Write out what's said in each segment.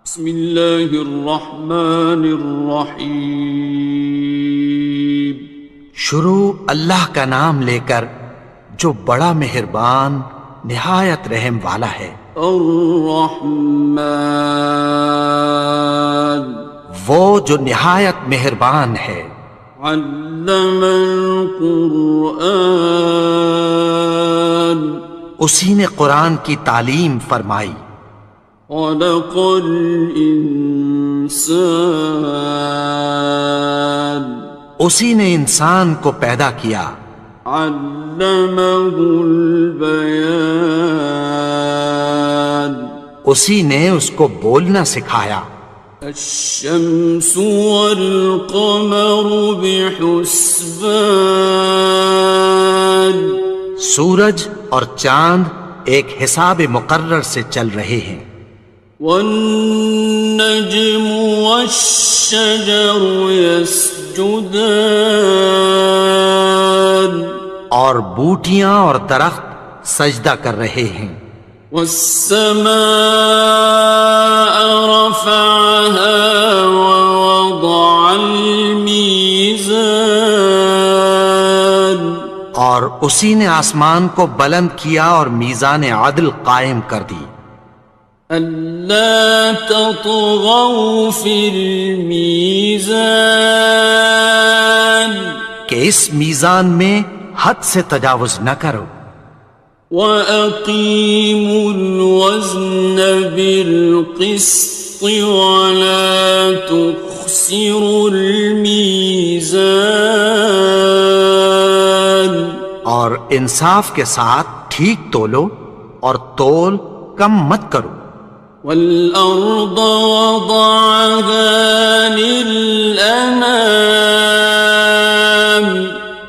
بسم اللہ الرحمن الرحیم۔ شروع اللہ کا نام لے کر جو بڑا مہربان نہایت رحم والا ہے۔ الرحمن، وہ جو نہایت مہربان ہے۔ علم القرآن، اسی نے قرآن کی تعلیم فرمائی۔ خلق الانسان، اسی نے انسان کو پیدا کیا۔ علمہ البیان، اسی نے اس کو بولنا سکھایا۔ الشمس والقمر بحسبان، سورج اور چاند ایک حساب مقرر سے چل رہے ہیں۔ والنجم والشجر يسجدان، اور بوٹیاں اور درخت سجدہ کر رہے ہیں۔ والسماء رفعها ووضع الميزان، اور اسی نے آسمان کو بلند کیا اور میزان عدل قائم کر دی۔ ألا تطغوا في الميزان، کہ اس میزان میں حد سے تجاوز نہ کرو۔ وَأَقِيمُوا الْوَزْنَ بِالْقِسْطِ وَلَا تُخْسِرُوا الْمِيزَانَ، اور انصاف کے ساتھ ٹھیک تولو اور تول کم مت کرو۔ وَالْأَرْضَ وَضَعَهَا لِلْأَنَامِ،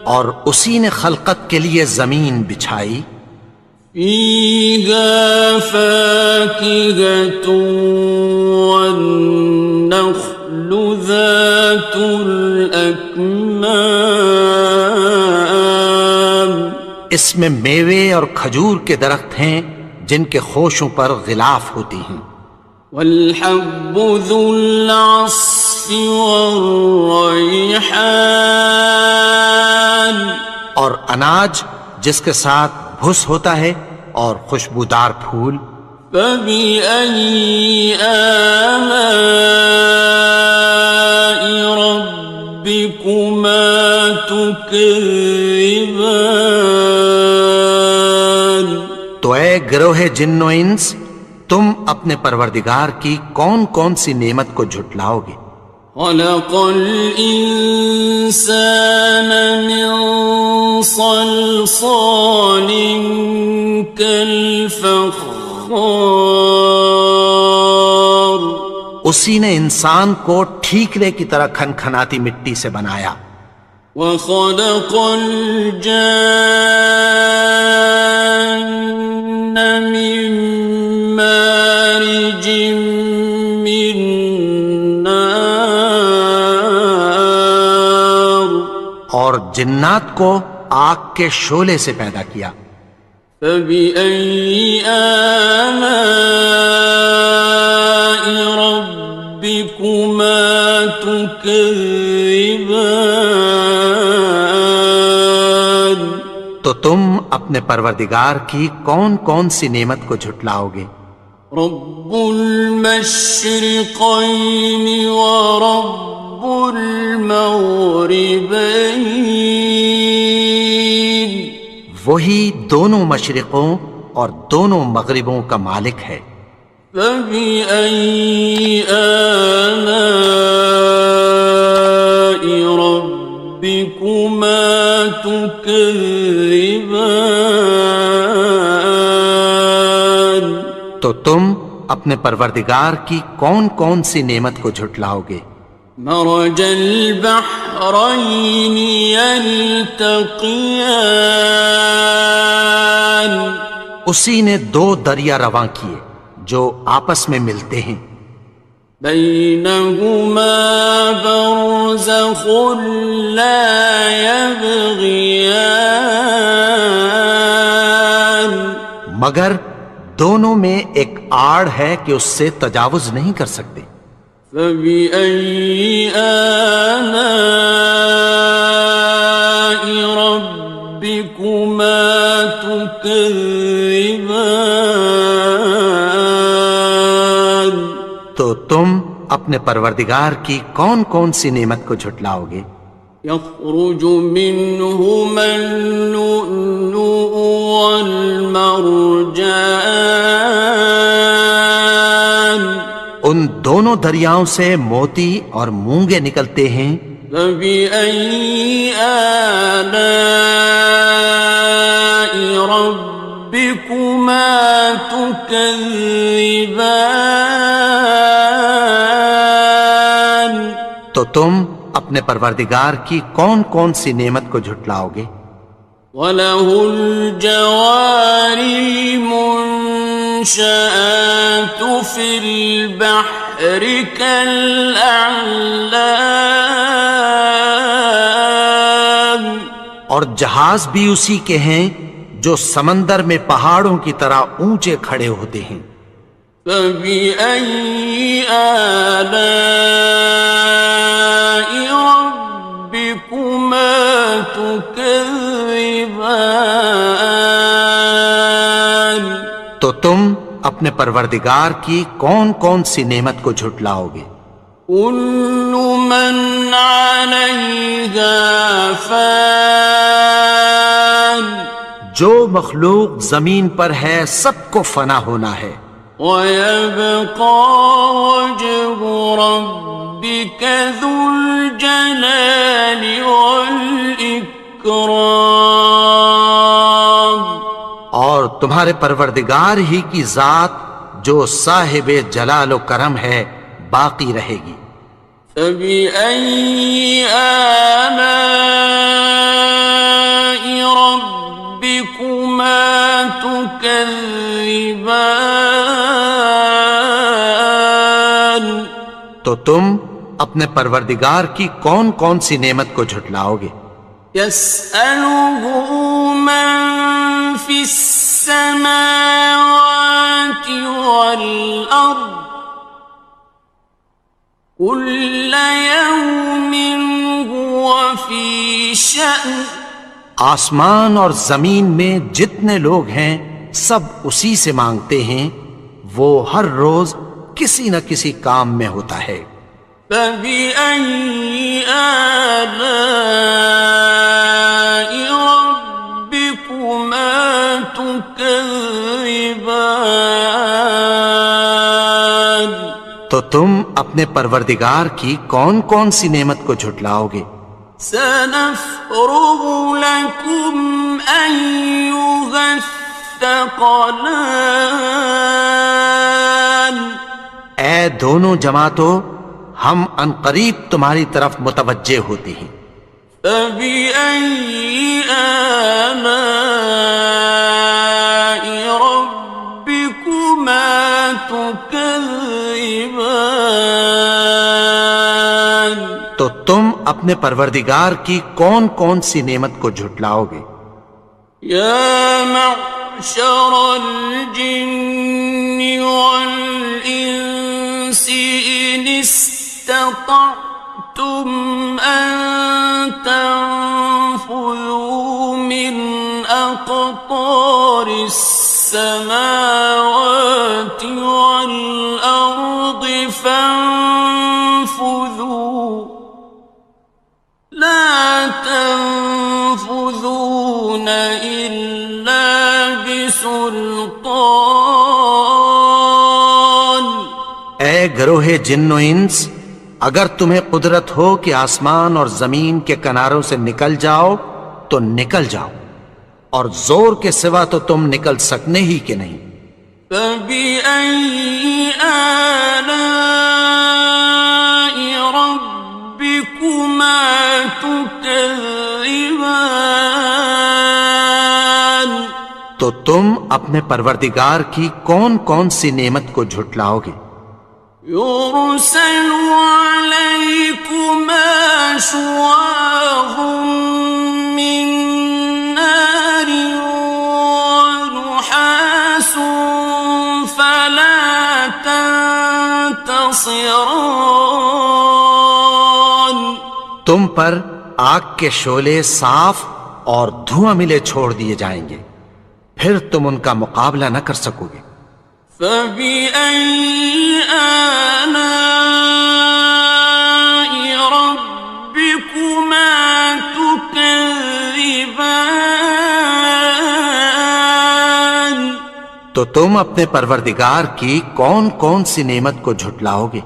اور اسی نے خلقت کے لیے زمین بچھائی۔ فِيهَا فَاكِهَةٌ وَالنَّخْلُ ذَاتُ الْأَكْمَامِ، اس میں میوے اور کھجور کے درخت ہیں جن کے خوشوں پر غلاف ہوتی ہیں۔ وَالْحَبُّ ذُو الْعَصْفِ وَالرَّيْحَانِ، اور اناج جس کے ساتھ بھس ہوتا ہے اور خوشبودار پھول۔ فَبِأَيِّ آلَاءِ رَبِّكُمَا تُكَذِّبَانِ، تو اے گروہ جن و انس، تم اپنے پروردگار کی کون کون سی نعمت کو جھٹلاؤ گے؟ خَلَقَ الْإِنسَانَ مِنْ صَلْصَالٍ كَالْفَخَّارِ، اسی نے انسان کو ٹھیکرے کی طرح کھنکھناتی مٹی سے بنایا۔ وَخَلَقَ الْجَانَّ مِن مَّارِجٍ مِّن نَّارٍ، اور جنات کو آگ کے شعلے سے پیدا کیا۔ فَبِأَيِّ آلَاءِ رَبِّكُمَا تُكَذِّبَانِ، تو تم اپنے پروردگار کی کون کون سی نعمت کو جھٹلاؤ گے؟ رب المشرقين ورب المغربين، وہی دونوں مشرقوں اور دونوں مغربوں کا مالک ہے۔ فَبِأَيِّ آلَاءِ رَبِّكُمَا تُكَذِّبَانِ، تو تم اپنے پروردگار کی کون کون سی نعمت کو جھٹلاؤ گے؟ مرج البحرين يلتقيان، اسی نے دو دریا رواں کیے جو آپس میں ملتے ہیں۔ بينهما برزخ لا يبغيان، مگر دونوں میں ایک آڑ ہے کہ اس سے تجاوز نہیں کر سکتے. فبأي آلاء ربكما تكذبان. تو تم اپنے پروردگار کی کون کون سی نعمت کو جھٹلاؤ گے؟ يخرج منهما اللؤلؤ والمرجان. ان دونوں دریاؤں سے موتی اور مونگے نکلتے ہیں. فبأي آلاء ربكما تكذبان. تو تم اپنے پروردگار کی کون کون سی نعمت کو جھٹلاؤ گے؟ وَلَهُ الْجَوَارِ الْمُنشَآتُ فِي الْبَحْرِ كَالْأَعْلَامِ. اور جہاز بھی اسی کے ہیں جو سمندر میں پہاڑوں کی طرح اونچے کھڑے ہوتے ہیں. فَبِأَيِّ آلَاءِ رَبِّكُمَا تُكَذِّبَانِ. تو تم اپنے پروردگار کی کون کون سی نعمت کو جھٹلاؤ گے؟ كُلُّ مَنْ عَلَيْهَا فَانٍ. جو مخلوق زمین پر ہے سب کو فنا ہونا ہے. وَيَبْقَى وَجْهُ رَبِّكَ ذُو الْجَلَالِ وَالْإِكْرَامِ. اور تمہارے پروردگار ہی کی ذات جو صاحب جلال و کرم ہے باقی رہے گی. فَبِأَيِّ آلَاءِ رَبِّكُمَا تُكَذِّبَانِ. تو تم اپنے پروردگار کی کون کون سی نعمت کو جھٹلاؤ گے؟ يَسْأَلُهُ مَن فِي السَّمَاوَاتِ وَالْأَرْضِ كُلَّ يَوْمٍ هُوَ فِي شَأْنٍ. آسمان اور زمین میں جتنے لوگ ہیں سب اسی سے مانگتے ہیں، وہ ہر روز کسی نہ کسی کام میں ہوتا ہے. فَبِأَيِّ آلَاءِ رَبِّكُمَا تُكَذِّبَانِ. تو تم اپنے پروردگار کی کون کون سی نعمت کو جھٹلاؤ گے؟ سَنَفْرُغُ لَكُمْ أَيُّهَ الثَّقَلَانِ. اے دونوں جماعتوں، ہم عنقریب تمہاری طرف متوجہ ہوتے ہیں. فَبِأَيِّ آلَاءِ رَبِّكُمَا تُكَذِّبَانِ. تو تم اپنے پروردگار کی کون کون سی نعمت کو جھٹلاؤ گے؟ يَا مَعْشَرَ الْجِنِّ وَالْإِنسِ إِنِ اسْتَطَعْتُمْ أَن تَنفُذُوا مِنْ أَقْطَارِ السَّمَاوَاتِ وَالْأَرْضِ فَانفُذُوا لَا تَنفُذُونَ إِلَّا بِسُلْطَانٍ. اے گروہ جن و انس، اگر تمہیں قدرت ہو کہ آسمان اور زمین کے کناروں سے نکل جاؤ تو نکل جاؤ، اور زور کے سوا تو تم نکل سکنے ہی کہ نہیں. فَبِأَيِّ آلَاءِ رَبِّكُمَا تُكَذِّبَانِ. تو تم اپنے پروردگار کی کون کون سی نعمت کو جھٹلاؤ گے؟ يُرْسَلُ عَلَيْكُمَا شُوَاظٌ مِّن نَّارٍ وَنُحَاسٌ خصران. تم پر آگ کے شعلے صاف اور دھواں ملے چھوڑ دیے جائیں گے، پھر تم ان کا مقابلہ نہ کر سکو گے۔ فبأي آلاء ربكما تكذبان. تو تم اپنے پروردگار کی کون کون سی نعمت کو جھٹلاؤ گے؟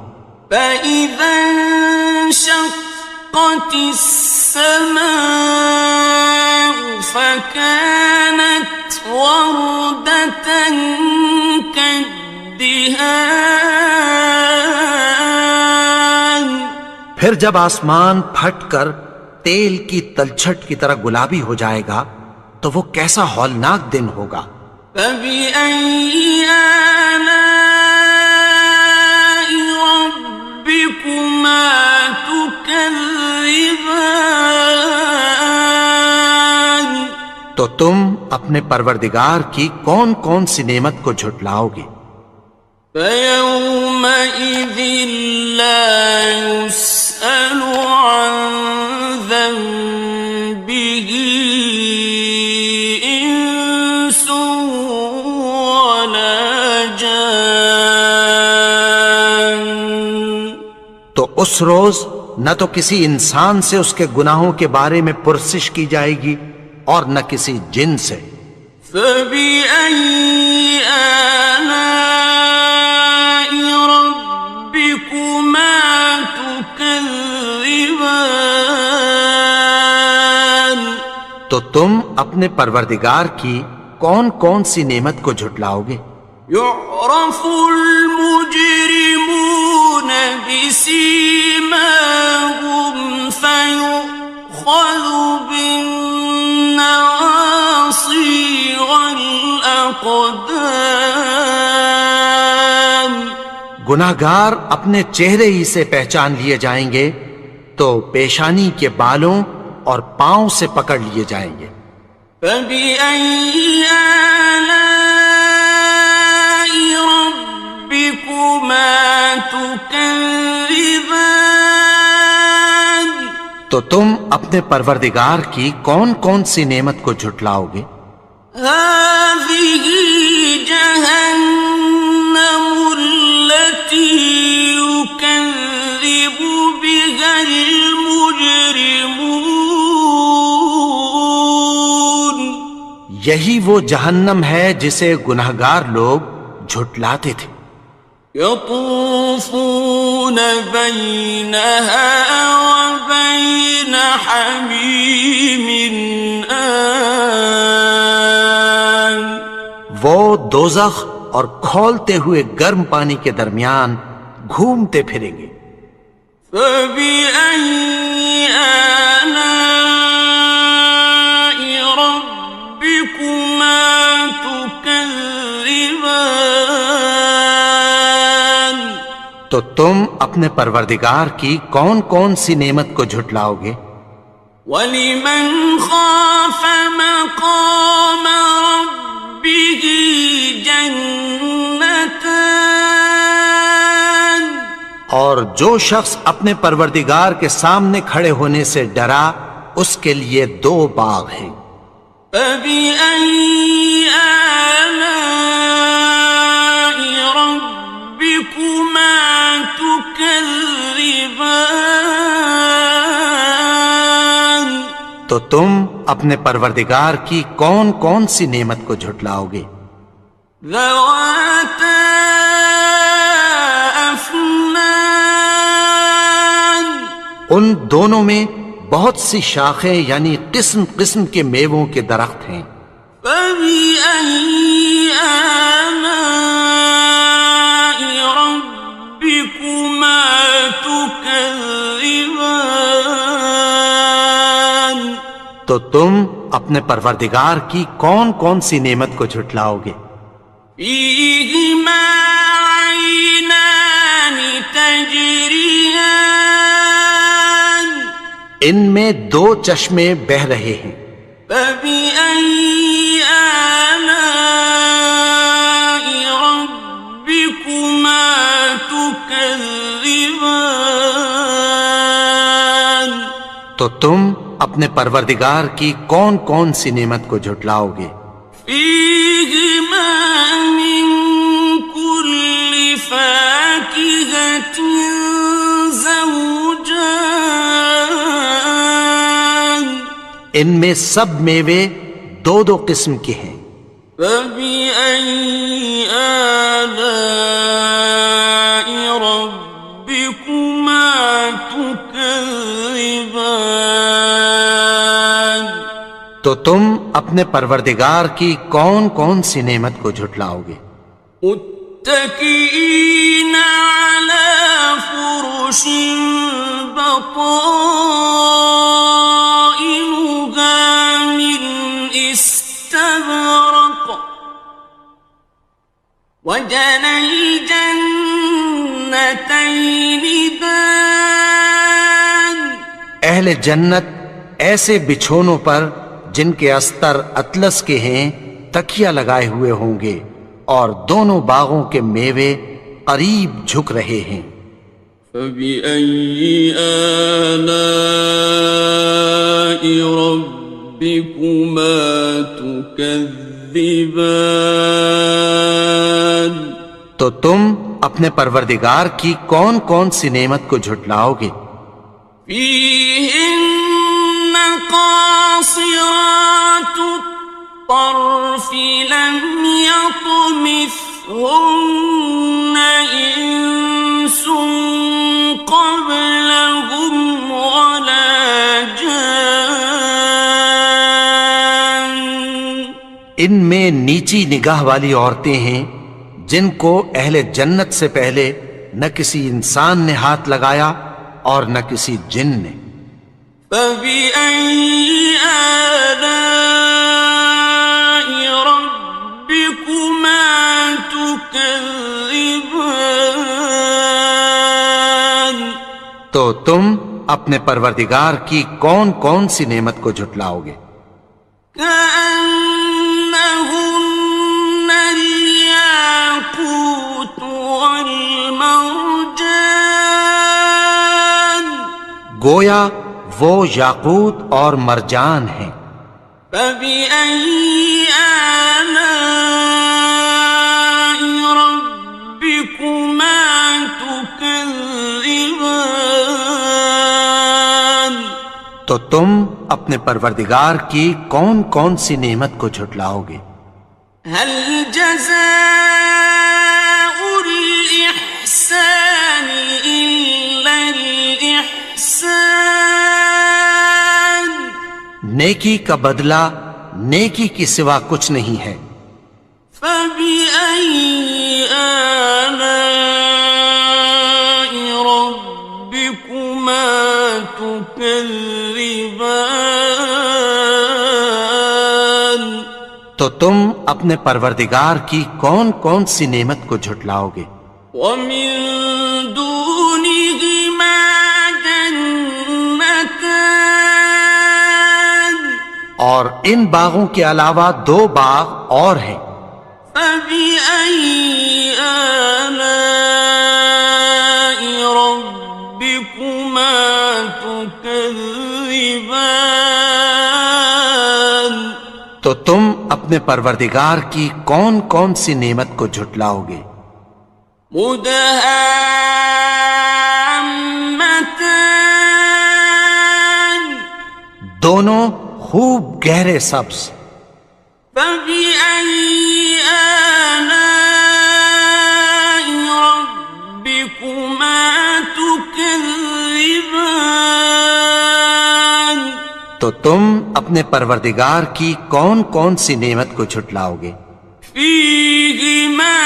فإذا انشقت السماء فكانت وردة كالدهان. پھر جب آسمان پھٹ کر تیل کی تلچھٹ کی طرح گلابی ہو جائے گا تو وہ کیسا ہولناک دن ہوگا۔ فبأي آلاء ربكما تكذبان. تو تم اپنے پروردگار کی کون کون سی نعمت کو جھٹلاؤ گے؟ فيومئذ لا يسأل عن ذنبه إنس ولا جان. تو اس روز نہ تو کسی انسان سے اس کے گناہوں کے بارے میں پرسش کی جائے گی اور نہ کسی جن سے۔ فبأي آلاء ربكما تكذبان. تو تم اپنے پروردگار کی کون کون سی نعمت کو جھٹلاؤ گے؟ يعرف المجرمون بسيماهم فيؤخذ بالنواصي والأقدام. گناہگار اپنے چہرے ہی سے پہچان لیے جائیں گے تو پیشانی کے بالوں اور پاؤں سے پکڑ لیے جائیں گے۔ فبأي آلاء ربكما تكذبان. تو تم اپنے پروردگار کی کون کون سی نعمت کو جھٹلاؤ گے؟ هذه جهنم التي يكذب بها المجرمون. یہی وہ جہنم ہے جسے گناہگار لوگ جھٹلاتے تھے۔ يطوفون بينها وبين حميم آن. وہ دوزخ اور کھولتے ہوئے گرم پانی کے درمیان گھومتے پھریں گے۔ فبأي آلاء ربكما تكذبان. تو تم اپنے پروردگار کی کون کون سی نعمت کو جھٹلاؤ گے؟ وَلِمَنْ خَافَ مَقَامَ رَبِّهِ جَنَّتَانِ. اور جو شخص اپنے پروردگار کے سامنے کھڑے ہونے سے ڈرا اس کے لیے دو باغ ہیں۔ فَبِأَيِّ آلَاءِ رَبِّكُمَا تُكَذِّبَانِ. تو تم اپنے پروردگار کی کون کون سی نعمت کو جھٹلاؤ گے؟ ذَوَاتَا أَفْنَانٍ. ان دونوں میں بہت سی شاخیں یعنی قسم قسم کے میووں کے درخت ہیں۔ فَبِأَيِّ آلَاءِ رَبِّكُمَا تُكَذِّبَانِ. تو تم اپنے پروردگار کی کون کون سی نعمت کو جھٹلاؤ گے؟ فِيهِمَا عَيْنَانِ تَجْرِيَانِ. ان میں دو چشمے بہہ رہے ہیں۔ فَبِأَيِّ آلَاءِ رَبِّكُمَا تُكَذِّبَانِ. تكذبان تو تم اپنے پروردگار کی کون کون سی نعمت کو جھٹلاؤ گے؟ فيهما من كل فاكهة زوجان ان میں سب میوے دو دو قسم کے ہیں۔ فبأي آلاء ربكما تكذبان تو تم اپنے پروردگار کی کون کون سی نعمت کو جھٹلاؤ گے؟ متكئين على فرش بطائنها من استبرق وجنى الجنتين دان اہل جنت ایسے بچھونوں پر جن کے استر اطلس کے ہیں تکیہ لگائے ہوئے ہوں گے، اور دونوں باغوں کے میوے قریب جھک رہے ہیں۔ فبأي آلاء ربكما تكذبان تو تم اپنے پروردگار کی کون کون سی نعمت کو جھٹلاؤ گے؟ فيهن قاصرات الطرف لم يطمثهن إنس قبلهم ولا جان ان میں نیچی نگاہ والی عورتیں ہیں جن کو اہل جنت سے پہلے نہ کسی انسان نے ہاتھ لگایا اور نہ کسی جن نے۔ فبأي آلاء ربكما تكذبان تو تم اپنے پروردگار کی کون کون سی نعمت کو جھٹلاؤ گے؟ كأنهن الياقوت والمرجان گویا وہ یاقوت اور مرجان ہیں۔ فبأي آلاء ربكما تكذبان تو تم اپنے پروردگار کی کون کون سی نعمت کو جھٹلاؤ گے؟ هل جزاء الإحسان إلا الإحسان نیکی کا بدلہ نیکی کی سوا کچھ نہیں ہے۔ فبأي آلاء ربكما تكذبان تو تم اپنے پروردگار کی کون کون سی نعمت کو جھٹلاؤ گے؟ ومن دونهما جنتان اور ان باغوں کے علاوہ دو باغ اور ہیں۔ فبأي آلاء ربكما تكذبان تو تم اپنے پروردگار کی کون کون سی نعمت کو جھٹلاؤ گے؟ مدهامتان دونوں خوب گہرے سبز۔ فبأي آلاء ربكما تكذبان تو تم اپنے پروردگار کی کون کون سی نعمت کو جھٹلاؤ گے؟ فيهما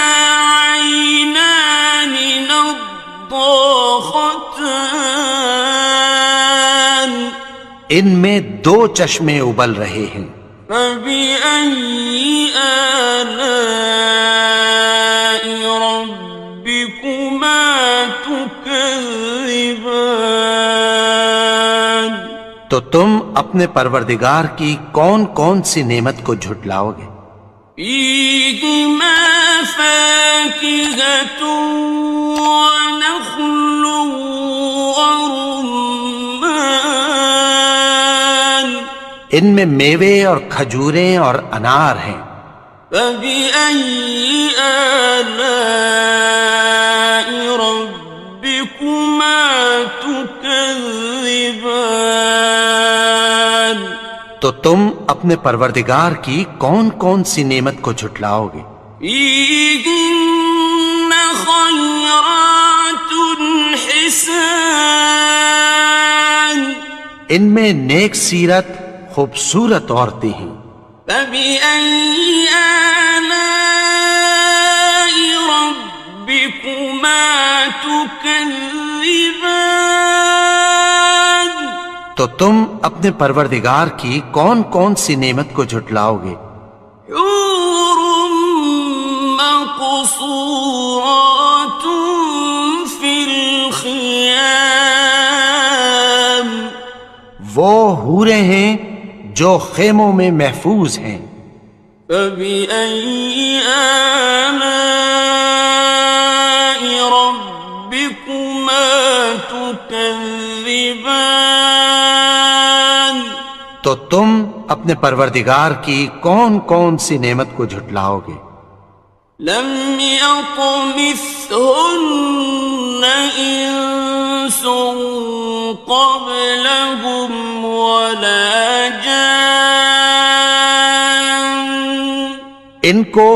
عينان نضاختان ان میں دو چشمے ابل رہے ہیں۔ فبأي آلاء ربكما تكذبان تو تم اپنے پروردگار کی کون کون سی نعمت کو جھٹلاؤ گے؟ فيهما فاكهة ونخل ورمان ان میں میوے اور کھجوریں اور انار ہیں. فبأي آلاء ربكما تكذبان تو تم اپنے پروردگار کی کون کون سی نعمت کو جھٹلاؤ گے؟ فيهن خيرات حسان ان میں نیک سیرت خوبصورت عورتیں ہیں. فبأي آلاء ربكما تكذبان تو تم اپنے پروردگار کی کون کون سی نعمت کو جھٹلاؤ گے؟ حور مقصورات في الخيام وہ حوریں ہیں جو خیموں میں محفوظ ہیں. فبأي آلاء ربكما تكذبان تو تم اپنے پروردگار کی کون کون سی نعمت کو جھٹلاؤ گے؟ لم يطمثهن إنس قبلهم ولا جان ان کو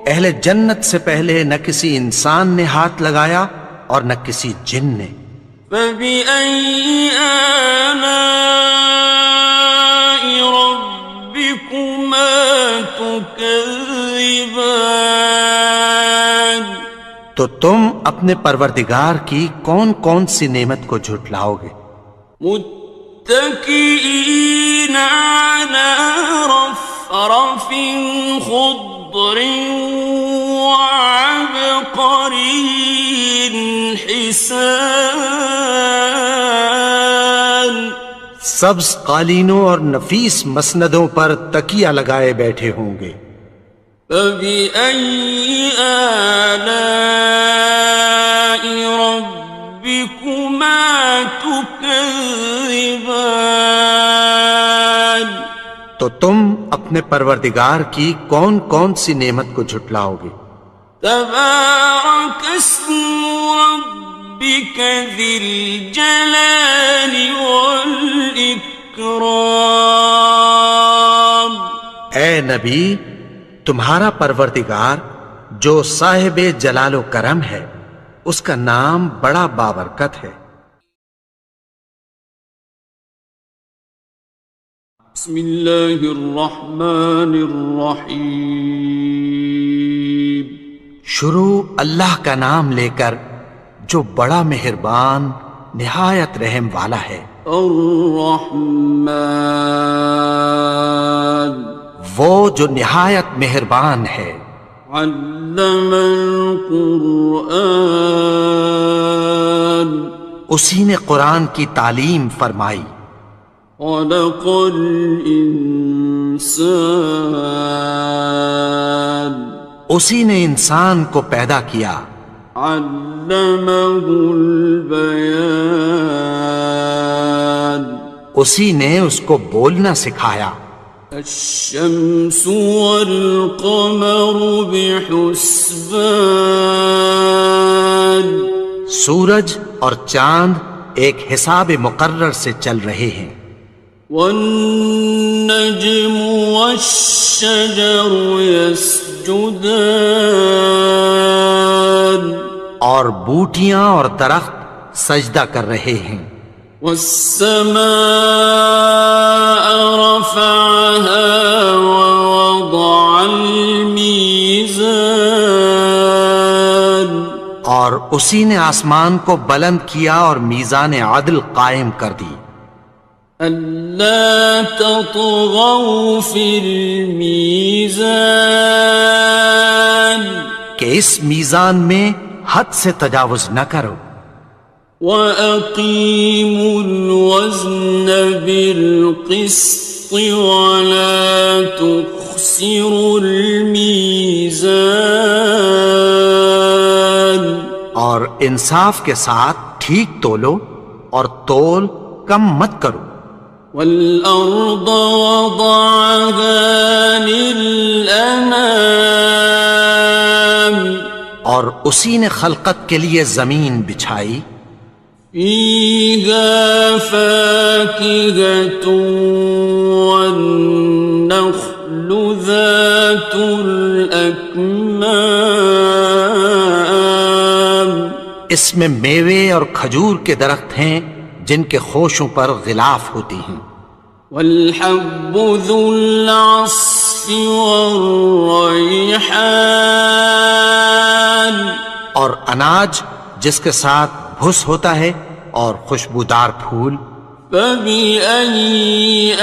اہل جنت سے پہلے نہ کسی انسان نے ہاتھ لگایا اور نہ کسی جن نے. فبأي آلاء ربكما تكذبان تو تم اپنے پروردگار کی کون کون سی نعمت کو جھٹلاؤ گے؟ متكئين على رفرف خضر وعبقري حسان سبز قالینوں اور نفیس مسندوں پر تکیہ لگائے بیٹھے ہوں گے. فبأي آلاء ربكما تكذبان تو تم اپنے پروردگار کی کون کون سی نعمت کو جھٹلاؤ گے؟ تبارك اسم ربك ذي الجلال والإكرام اے نبی، تمہارا پروردگار جو صاحب جلال و کرم ہے اس کا نام بڑا بابرکت ہے. بسم اللہ الرحمن الرحیم شروع اللہ کا نام لے کر جو بڑا مہربان نہایت رحم والا ہے. الرحمن وہ جو نہایت مہربان ہے. علم القرآن اسی نے قرآن کی تعلیم فرمائی. خلق الانسان اسی نے انسان کو پیدا کیا. علمہ البیان اسی نے اس کو بولنا سکھایا. الشمس والقمر بحسبان سورج اور چاند ایک حساب مقرر سے چل رہے ہیں. والنجم والشجر يسجدان اور بوٹیاں اور درخت سجدہ کر رہے ہیں. والسماء رفعها ووضع الميزان اور اسی نے آسمان کو بلند کیا اور میزان عدل قائم کر دی. ألا تطغوا في الميزان کہ اس میزان میں حد سے تجاوز نہ کرو. وَأَقِيمُوا الْوَزْنَ بِالْقِسْطِ وَلَا تُخْسِرُوا الْمِيزَانَ ولا تخسروا الميزان. اور انصاف کے ساتھ ٹھیک تولو اور تول کم مت کرو. والأرض وضعها للأنام اور اسی نے خلقت کے لیے زمین بچھائی. فيها فاكهة والنخل ذات الأكمام اس میں میوے اور کھجور کے درخت ہیں جن کے خوشوں پر غلاف ہوتی ہیں. والحب ذو العصف والريحان اور اناج جس کے ساتھ بھس ہوتا ہے اور خوشبودار پھول. فبأي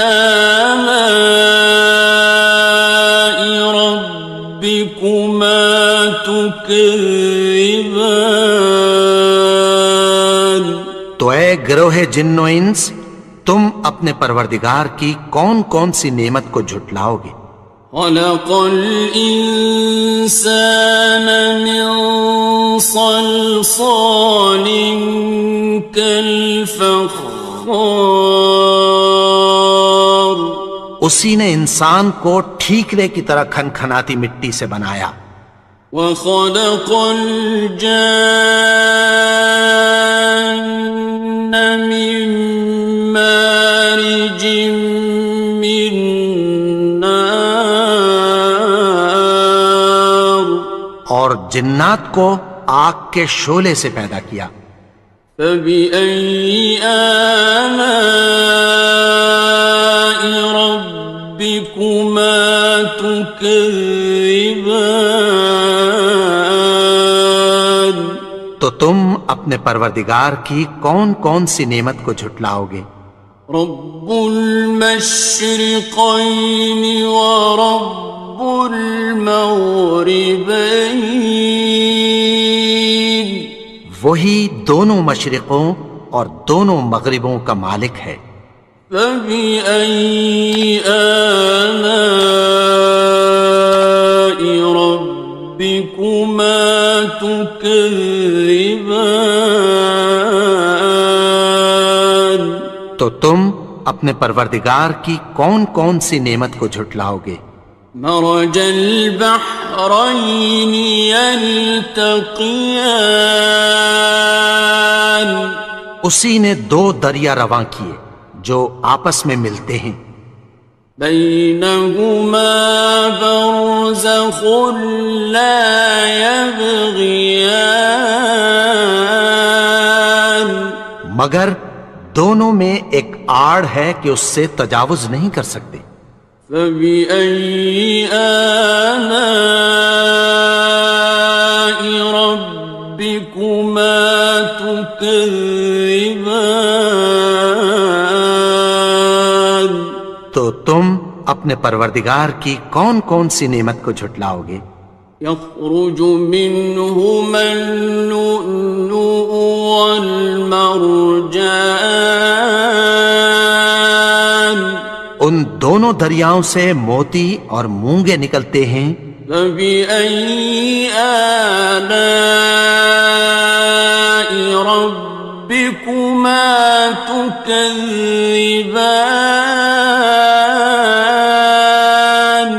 آلاء ربكما تكذبان تو اے گروہ جن و انس، تم اپنے پروردگار کی کون کون سی نعمت کو جھٹلاؤ گے؟ خلق الإنسان من صلصال كالفخار اسی نے انسان کو ٹھیکرے کی طرح کھنکھناتی مٹی سے بنایا. وخلق الجان من مارج من نار اور جنات کو آگ کے شعلے سے پیدا کیا. فبأي آلاء ربكما تكذبان تو تم اپنے پروردگار کی کون کون سی نعمت کو جھٹلاؤ گے؟ رب المشرقين ورب المغربين وہی دونوں مشرقوں اور دونوں مغربوں کا مالک ہے. فبأي آلاء ربكما تكذبان تو تم اپنے پروردگار کی کون کون سی نعمت کو جھٹلاؤ گے؟ مرج البحرين يلتقيان اسی نے دو دریا رواں کیے جو آپس میں ملتے ہیں. بينهما برزخ لا يبغيان مگر دونوں میں ایک آڑ ہے کہ اس سے تجاوز نہیں کر سکتے. فبأي آلاء ربكما تكذبان تو تم اپنے پروردگار کی کون کون سی نعمت کو جھٹلاؤ گے؟ يخرج منهما اللؤلؤ والمرجان ان دونوں دریاؤں سے موتی اور مونگے نکلتے ہیں. فبأي آلاء ربكما تكذبان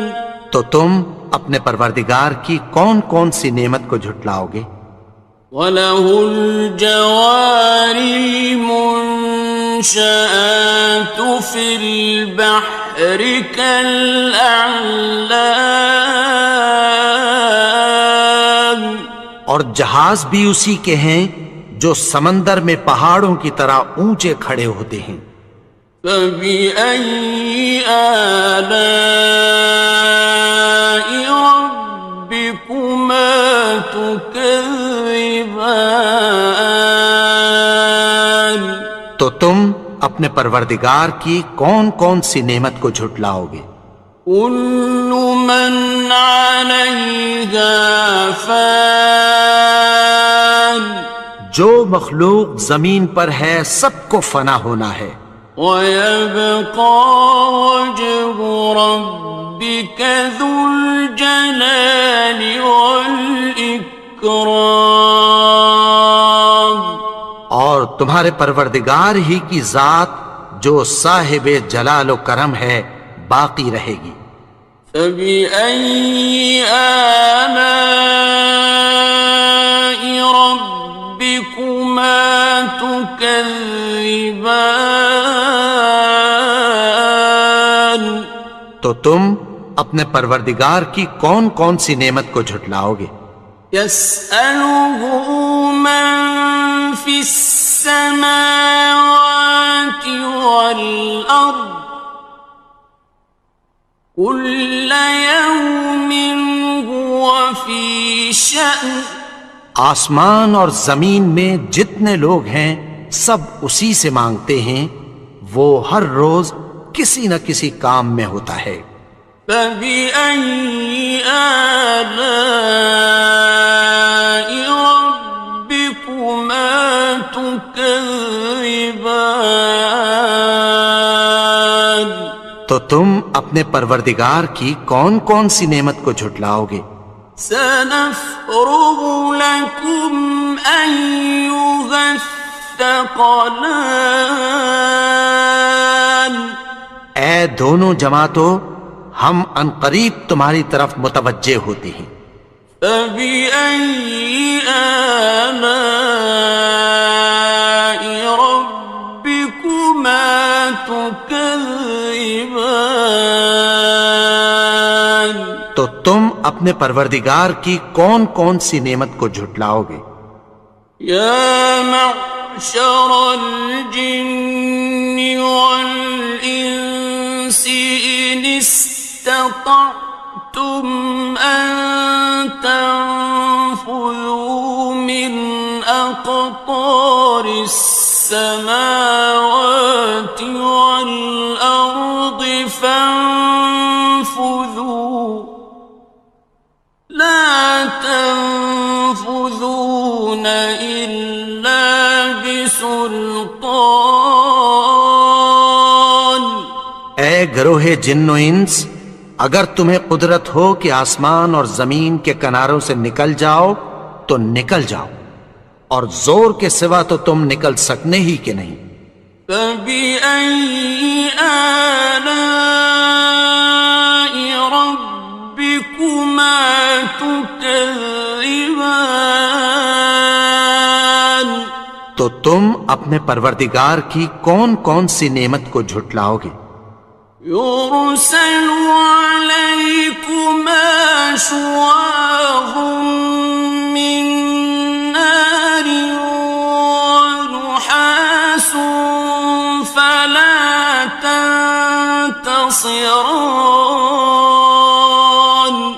تو تم اپنے پروردگار کی کون کون سی نعمت کو جھٹلاؤ گے؟ وَلَهُ الْجَوَارِ الْمُنشَآتُ فِي الْبَحْرِ كَالْأَعْلَامِ اور جہاز بھی اسی کے ہیں جو سمندر میں پہاڑوں کی طرح اونچے کھڑے ہوتے ہیں. فَبِأَيِّ آلَاءِ رَبِّكُمَا تُكَذِّبَانِ تو تم اپنے پروردگار کی کون کون سی نعمت کو جھٹلاؤ گے؟ كُلُّ مَنْ عَلَيْهَا فَانٍ جو مخلوق زمین پر ہے سب کو فنا ہونا ہے. وَيَبْقَى وَجْهُ رَبِّكَ ذُو الْجَلَالِ وَالْإِكْرَامِ اور تمہارے پروردگار ہی کی ذات جو صاحب جلال و کرم ہے باقی رہے گی۔ فَبِأَيِّ آلَاءِ رَبِّكُمَا تُكَذِّبَانِ؟ تو تم اپنے پروردگار کی کون کون سی نعمت کو جھٹلاؤ گے؟ يَسْأَلُهُ مَن فِي السَّمَاوَاتِ وَالْأَرْضِ كُلَّ يَوْمٍ هُوَ فِي شَأْنٍ۔ آسمان اور زمین میں جتنے لوگ ہیں سب اسی سے مانگتے ہیں، وہ ہر روز کسی نہ کسی کام میں ہوتا ہے۔ فَبِأَيِّ آلَاءِ رَبِّكُمَا تُكَذِّبَانِ؟ تو تم اپنے پروردگار کی کون کون سی نعمت کو جھٹلاؤ گے؟ سَنَفْرُغُ لَكُمْ أَيُّهَ الثَّقَلَانِ۔ اے دونوں جماعتوں، ہم عنقریب تمہاری طرف متوجہ ہوتے ہیں۔ فَبِأَيِّ آلَاءِ رَبِّكُمَا تُكَذِّبَانِ؟ تو تم اپنے پروردگار کی کون کون سی نعمت کو جھٹلاؤ گے؟ یا معشر الجن والانس ان استطعتم ان تنفذوا من اقطار السماوات والارض فانفذوا لا تنفذون إلا بسلطان۔ اے گروہ جن و انس، اگر تمہیں قدرت ہو کہ آسمان اور زمین کے کناروں سے نکل جاؤ تو نکل جاؤ، اور زور کے سوا تو تم نکل سکنے ہی کہ نہیں۔ فَبِأَيِّ آلَاءِ رَبِّكُمَا تُكَذِّبَانِ؟ تو تم اپنے پروردگار کی کون کون سی نعمت کو جھٹلاؤ گے؟ يُرْسَلُ عَلَيْكُمَا شُوَاظٌ مِّن نَّارٍ وَنُحَاسٌ فَلَا تَنتَصِرَانِ۔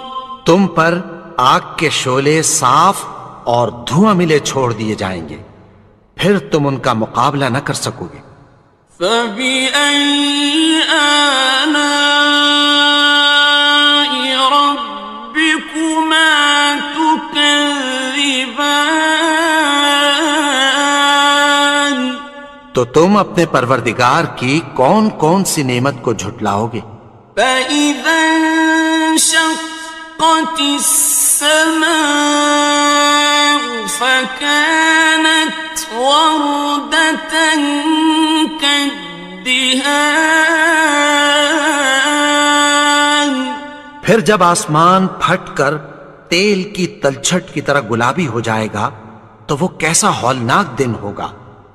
تم پر آگ کے شعلے صاف اور دھواں ملے چھوڑ دیے جائیں گے، پھر تم ان کا مقابلہ نہ کر سکو گے۔ فَبِأَيِّ آلَاءِ رَبِّكُمَا تُكَذِّبَانِ؟ تو تم اپنے پروردگار کی کون کون سی نعمت کو جھٹلاؤ گے؟ فَإِذَا انشَقَّتِ السَّمَاءُ فَكَانَتْ وَرْدَةً كَالدِّهَانِ؟ پھر جب آسمان پھٹ کر تیل کی تلچھٹ کی طرح گلابی ہو جائے گا تو وہ کیسا ہولناک دن ہوگا۔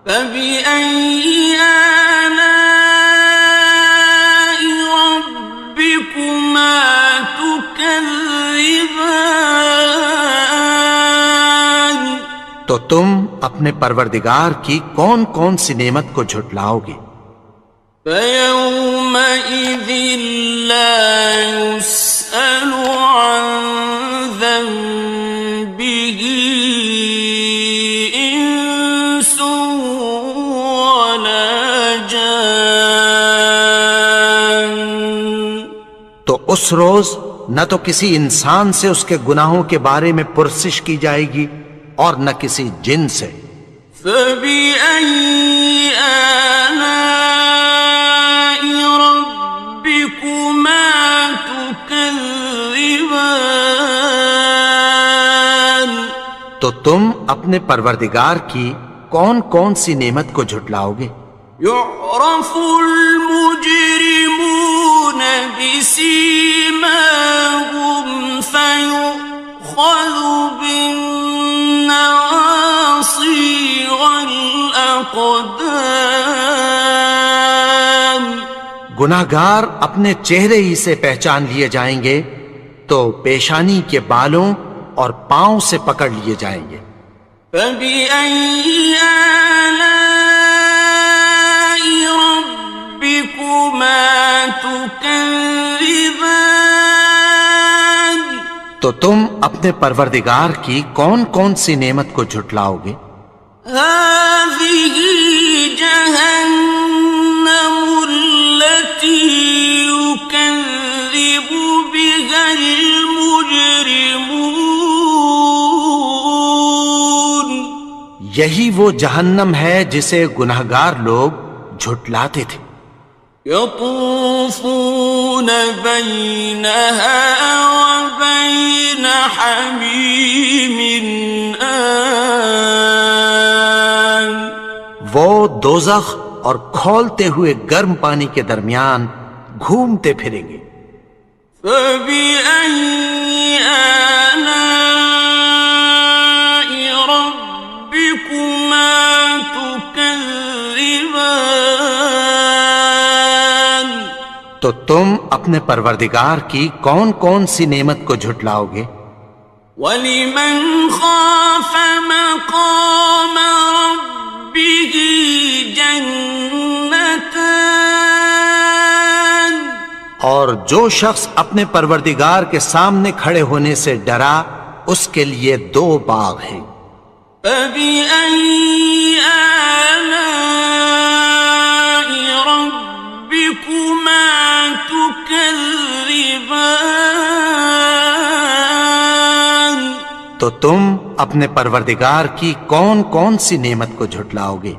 فَبِأَيِّ آلَاءِ رَبِّكُمَا تُكَذِّبَانِ؟ تو تم اپنے پروردگار کی کون کون سی نعمت کو جھٹلاؤ گے؟ فَيَوْمَئِذٍ لَا يُسْأَلُ عَن ذَنبِهِ إِنسٌ وَلَا جَانٌّ۔ تو اس روز نہ تو کسی انسان سے اس کے گناہوں کے بارے میں پرسش کی جائے گی اور نہ کسی جن سے۔ فَبِأَيِّ آلَاءِ رَبِّكُمَا تُكَذِّبَانِ؟ تو تم اپنے پروردگار کی کون کون سی نعمت کو جھٹلاؤ گے؟ يعرف المجرمون بسيماهم فيؤخذ بالنواصي والأقدام گناہگار اپنے چہرے ہی سے پہچان لیے جائیں گے تو پیشانی کے بالوں اور پاؤں سے پکڑ لیے جائیں گے۔ فَبِأَيِّ آلَاءِ رَبِّكُمَا تُكَذِّبَانِ تو تم اپنے پروردگار کی کون کون سی نعمت کو جھٹلاؤ گے؟ هَٰذِهِ جَهَنَّمُ الَّتِي يُكَذِّبُ بِهَا الْمُجْرِمُونَ یہی وہ جہنم ہے جسے گناہگار لوگ جھٹلاتے تھے۔ يطوفون بينها وبين حميم آن وہ دوزخ اور کھولتے ہوئے گرم پانی کے درمیان گھومتے پھریں گے۔ فبأي آلاء ربكما تكذبان تو تم اپنے پروردگار کی کون کون سی نعمت کو جھٹلاؤ گے؟ وَلِمَنْ خَافَ مَقَامَ رَبِّهِ جَنَّتَانِ اور جو شخص اپنے پروردگار کے سامنے کھڑے ہونے سے ڈرا اس کے لیے دو باغ ہیں۔ فَبِأَيِّ آلَاءِ رَبِّكُمَا تُكَذِّبَانِ تو تم اپنے پروردگار کی کون کون سی نعمت کو جھٹلاؤ گے؟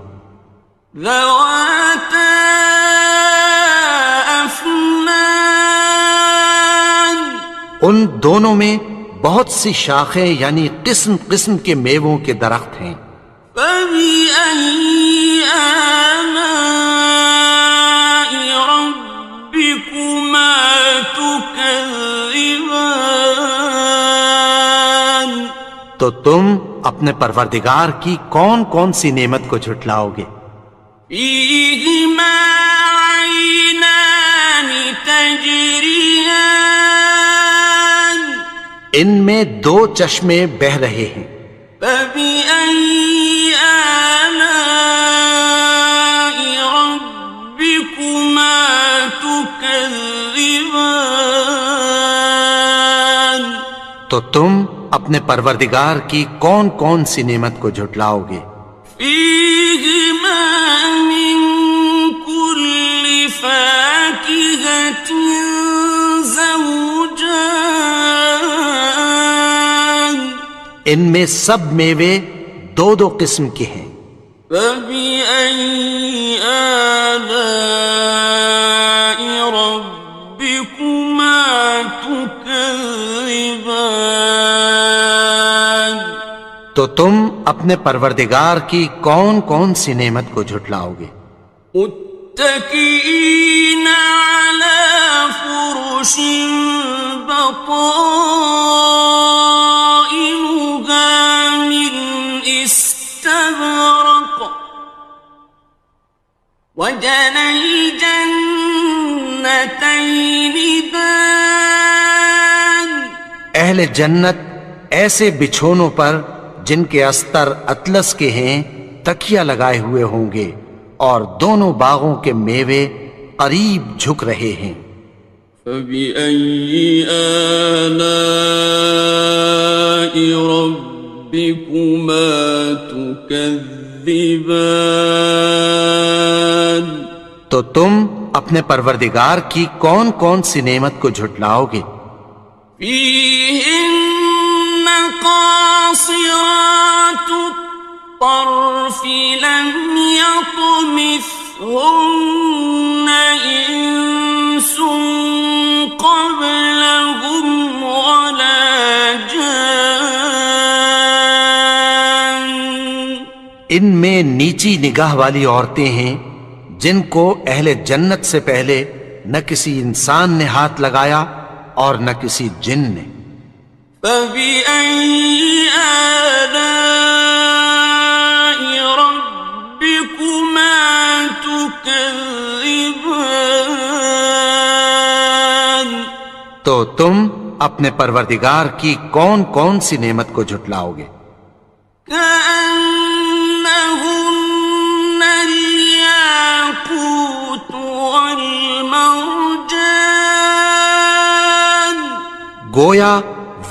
ذَوَاتَا أَفْنَانٍ ان دونوں میں بہت سی شاخیں یعنی قسم قسم کے میووں کے درخت ہیں۔ فَبِأَيِّ آلَاءِ رَبِّكُمَا تُكَذِّبَانِ تو تم اپنے پروردگار کی کون کون سی نعمت کو جھٹلاؤ گے؟ فِيهِمَا عَيْنَانِ تَجْرِيَانِ ان میں دو چشمے بہہ رہے ہیں۔ فَبِأَيِّ آلَاءِ رَبِّكُمَا تُكَذِّبَانِ تو تم اپنے پروردگار کی کون کون سی نعمت کو جھٹلاؤ گے؟ فِيهِمَا مِن كُلِّ فَاكِهَةٍ زَوْجَانِ ان میں سب میوے دو دو قسم کے ہیں۔ فَبِأَيِّ آلَاءِ رَبِّكُمَا تُكَذِّبَانِ تو تم اپنے پروردگار کی کون کون سی نعمت کو جھٹلاؤ گے؟ متكئين على فرش بطائنها من استبرق وجنى الجنتين دان اہل جنت ایسے بچھونوں پر جن کے استر اطلس کے ہیں تکیہ لگائے ہوئے ہوں گے اور دونوں باغوں کے میوے قریب جھک رہے ہیں۔ فَبِأَيِّ آلَاءِ رَبِّكُمَا تُكَذِّبَانِ تو تم اپنے پروردگار کی کون کون سی نعمت کو جھٹلاؤ گے؟ فِيهِنَّ قَاصِرَاتُ الطَّرْفِ لَمْ يَطْمِثْهُنَّ إِنسٌ قَبْلَهُمْ وَلَا جَانٌّ ان میں نیچی نگاہ والی عورتیں ہیں جن کو اہل جنت سے پہلے نہ کسی انسان نے ہاتھ لگایا اور نہ کسی جن نے. فَبِأَيِّ آلَاءِ رَبِّكُمَا تُكَذِّبَانِ تو تم اپنے پروردگار کی کون کون سی نعمت کو جھٹلاؤ گے؟ كأنهن الياقوت والمرجان گویا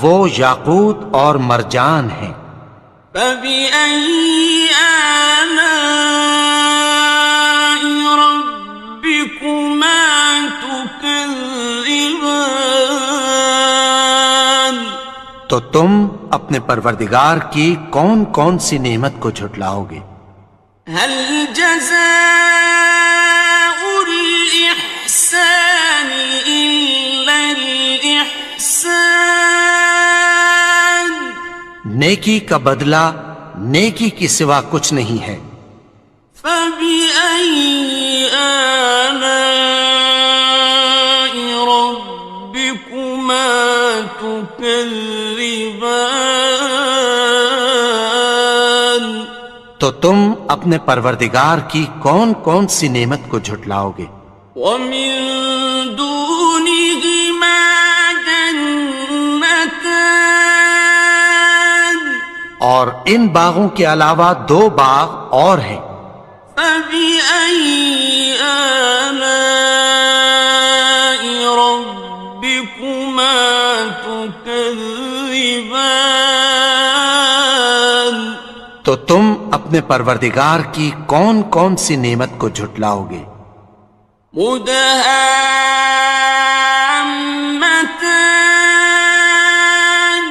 وہ یاقوت اور مرجان ہیں. فبأي آلاء ربكما تكذبان تو تم اپنے پروردگار کی کون کون سی نعمت کو جھٹلاؤ گے؟ هل جزاء الإحسان إلا الإحسان نیکی کا بدلہ نیکی کی سوا کچھ نہیں ہے. فبأي آلاء ربكما تكذبان تو تم اپنے پروردگار کی کون کون سی نعمت کو جھٹلاؤ گے؟ ومن دونهما جنتان اور ان باغوں کے علاوہ دو باغ اور ہیں. فبأي آلاء ربكما تكذبان تو تم اپنے پروردگار کی کون کون سی نعمت کو جھٹلاؤ گے؟ مدهامتان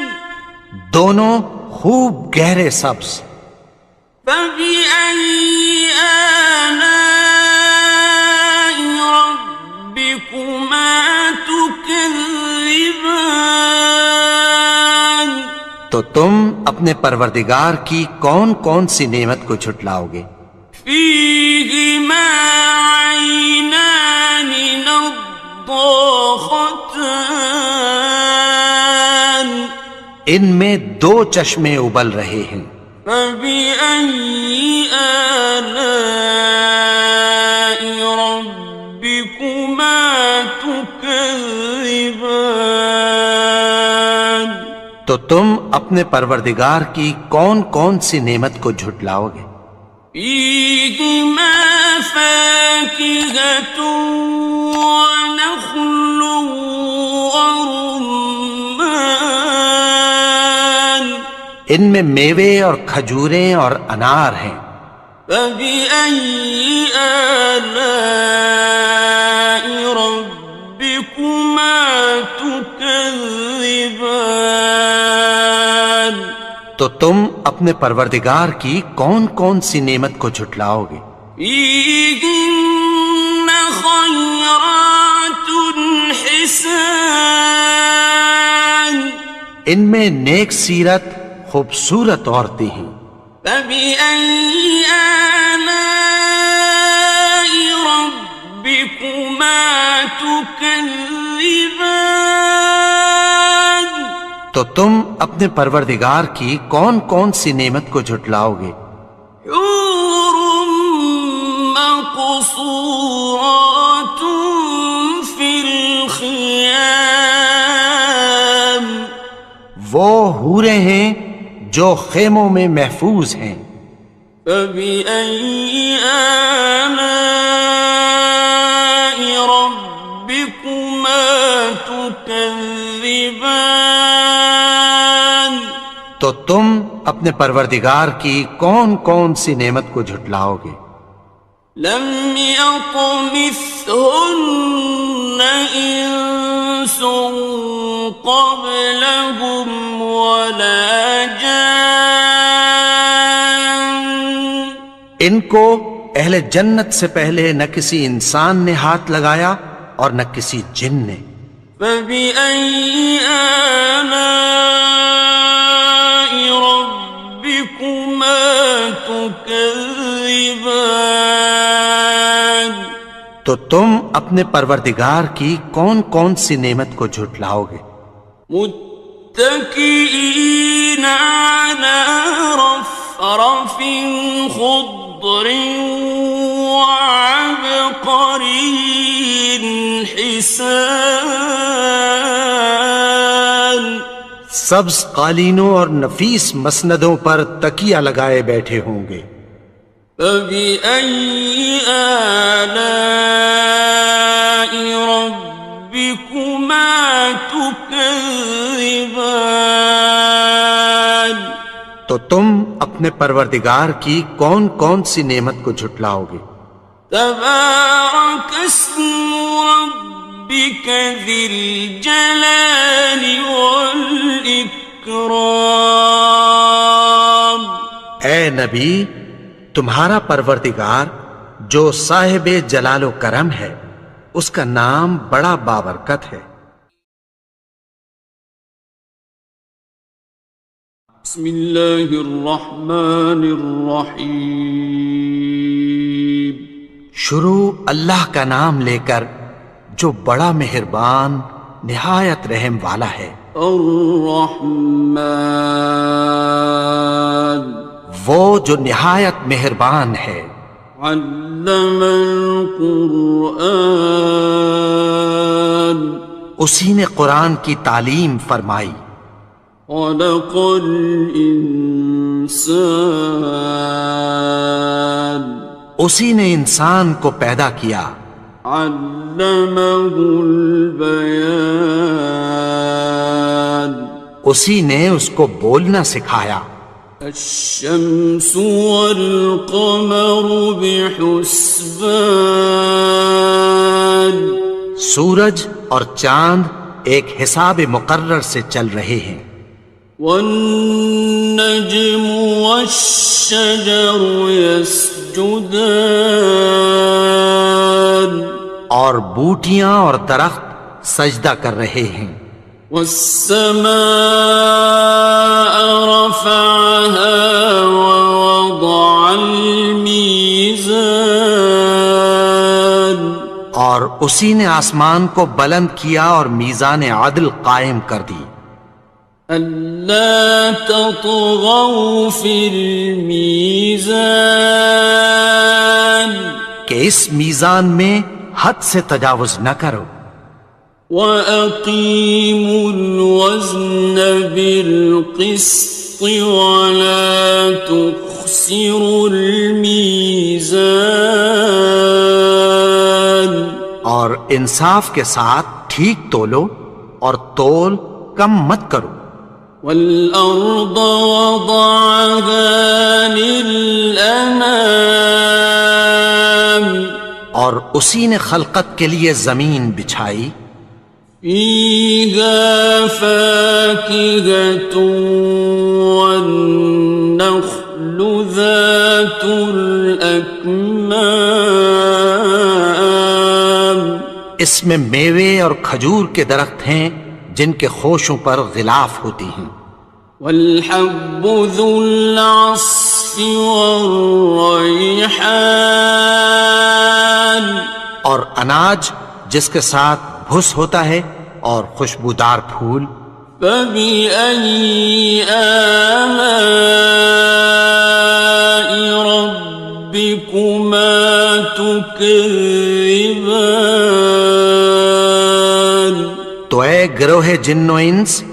دونوں خوب گہرے سبز. فبأي آلاء ربكما تكذبان تو تم اپنے پروردگار کی کون کون سی نعمت کو جھٹلاؤ گے؟ فيهما عينان نضاختان ان میں دو چشمے ابل رہے ہیں. فبأي آلاء ربكما تكذبان تو تم اپنے پروردگار کی کون کون سی نعمت کو جھٹلاؤ گے؟ فيهما فاكهة ونخل ورمان ان میں میوے اور کھجوریں اور انار ہیں. فبأي آلاء ربكما تكذبان تو تم اپنے پروردگار کی کون کون سی نعمت کو جھٹلاؤ گے؟ فيهن خيرات حسان ان میں نیک سیرت خوبصورت عورتیں ہیں. فبأي آلاء ربكما تكذبان تو تم اپنے پروردگار کی کون کون سی نعمت کو جھٹلاؤ گے؟ حور مقصورات في الخيام وہ حوریں ہیں جو خیموں میں محفوظ ہیں. فبأي آلاء ربكما تكذبان تو تم اپنے پروردگار کی کون کون سی نعمت کو جھٹلاؤ گے؟ لم يطمثهن إنس قبلهم ولا جان ان کو اہل جنت سے پہلے نہ کسی انسان نے ہاتھ لگایا اور نہ کسی جن نے. فبأي آلاء ربكما تكذبان تو تم اپنے پروردگار کی کون کون سی نعمت کو جھٹلاؤ گے؟ متكئين على رفرف خضر وعبقري حسان سبز قالینوں اور نفیس مسندوں پر تکیہ لگائے بیٹھے ہوں گے۔ فبأي آلاء ربكما تكذبان تو تم اپنے پروردگار کی کون کون سی نعمت کو جھٹلاؤ گے؟ تبارك اسم ربك ذي الجلال والإكرام اے نبی، تمہارا پروردگار جو صاحب جلال و کرم ہے، اس کا نام بڑا بابرکت ہے۔ بسم اللہ الرحمن الرحیم شروع اللہ کا نام لے کر جو بڑا مہربان نہایت رحم والا ہے۔ الرحمن وہ جو نہایت مہربان ہے۔ علم القرآن اسی نے قرآن کی تعلیم فرمائی۔ خلق الانسان اسی نے انسان کو پیدا کیا۔ علمہ البیان اسی نے اس کو بولنا سکھایا۔ الشمس والقمر بحسبان سورج اور چاند ایک حساب مقرر سے چل رہے ہیں۔ والنجم والشجر يسجدان اور بوٹیاں اور درخت سجدہ کر رہے ہیں۔ والسماء رفعها ووضع الميزان اور اسی نے آسمان کو بلند کیا اور میزان عدل قائم کر دی۔ ألا تطغوا في الميزان کہ اس میزان میں حد سے تجاوز نہ کرو۔ وَأَقِيمُوا الْوَزْنَ بِالْقِسْطِ وَلَا تُخْسِرُوا الْمِيزَانَ اور انصاف کے ساتھ ٹھیک تولو اور تول کم مت کرو۔ وَالْأَرْضَ وَضَعَهَا لِلْأَنَامِ اور اسی نے خلقت کے لیے زمین بچھائی۔ فِيهَا فَاكِهَةٌ وَالنَّخْلُ ذَاتُ الْأَكْمَامِ اس میں میوے اور کھجور کے درخت ہیں جن کے خوشوں پر غلاف ہوتی ہیں۔ وَالْحَبُّ ذُو الْعَصْفِ وَالرَّيْحَانِ اور اناج جس کے ساتھ بھس ہوتا ہے اور خوشبودار پھول۔ فَبِأَيِّ آلَاءِ رَبِّكُمَا تُكَذِّبَانِ تو اے گروہ جن و انس،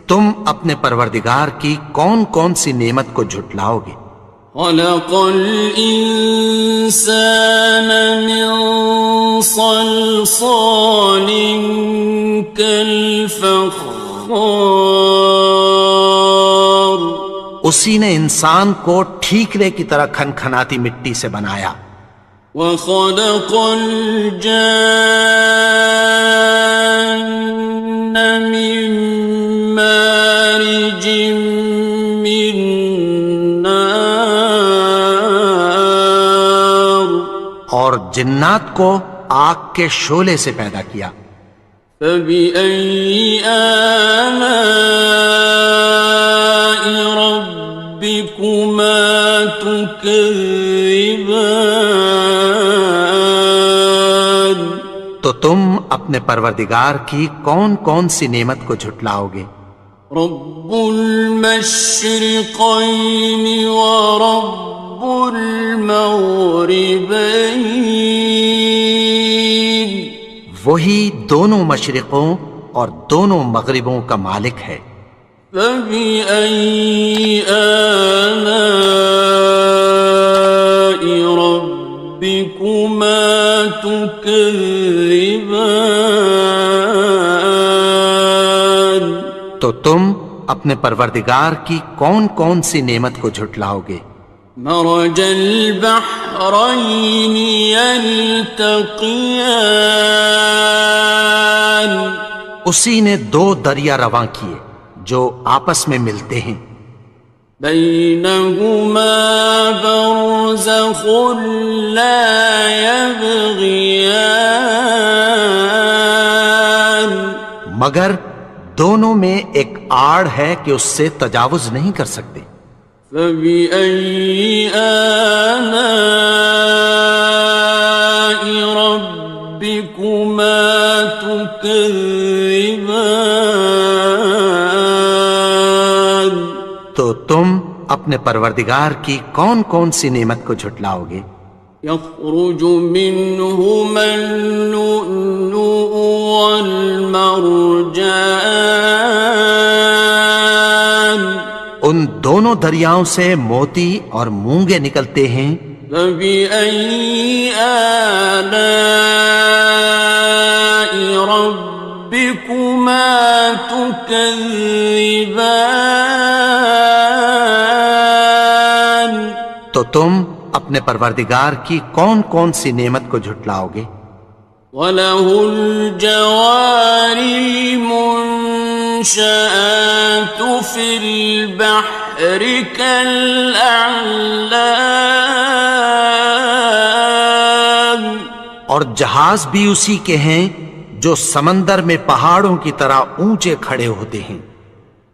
تم اپنے پروردگار کی کون کون سی نعمت کو جھٹلاؤ گے؟ خلق الإنسان من صلصال كالفخار اسی نے انسان کو ٹھیکرے کی طرح کھنکھناتی مٹی سے بنایا۔ وخلق الجان من مارج من نار اور جنات کو آگ کے شعلے سے پیدا کیا۔ فبأي آلاء ربكما ربكما تكذبان تو تم اپنے پروردگار کی کون کون سی نعمت کو جھٹلاؤ گے؟ رب المشرقين ورب المغربين وہی دونوں مشرقوں اور دونوں مغربوں کا مالک ہے۔ فبأي آلاء ربكما تكذبان تو تم اپنے پروردگار کی کون کون سی نعمت کو جھٹلاؤ گے؟ مرج البحرين يلتقيان اسی نے دو دریا رواں کیے جو آپس میں ملتے ہیں، بينهما برزخ لا يبغيان مگر دونوں میں ایک آڑ ہے کہ اس سے تجاوز نہیں کر سکتے۔ فبأي آلاء ربكما تكذبان تو تم اپنے پروردگار کی کون کون سی نعمت کو جھٹلاؤ گے؟ يخرج منهما اللؤلؤ والمرجان ان دونوں دریاؤں سے موتی اور مونگے نکلتے ہیں۔ فبأي آلاء ربكما تكذبان تو تم اپنے پروردگار کی کون کون سی نعمت کو جھٹلاؤ گے؟ وَلَهُ الْجَوَارِ الْمُنشَآتُ فِي الْبَحْرِ كَالْأَعْلَامِ اور جہاز بھی اسی کے ہیں جو سمندر میں پہاڑوں کی طرح اونچے کھڑے ہوتے ہیں۔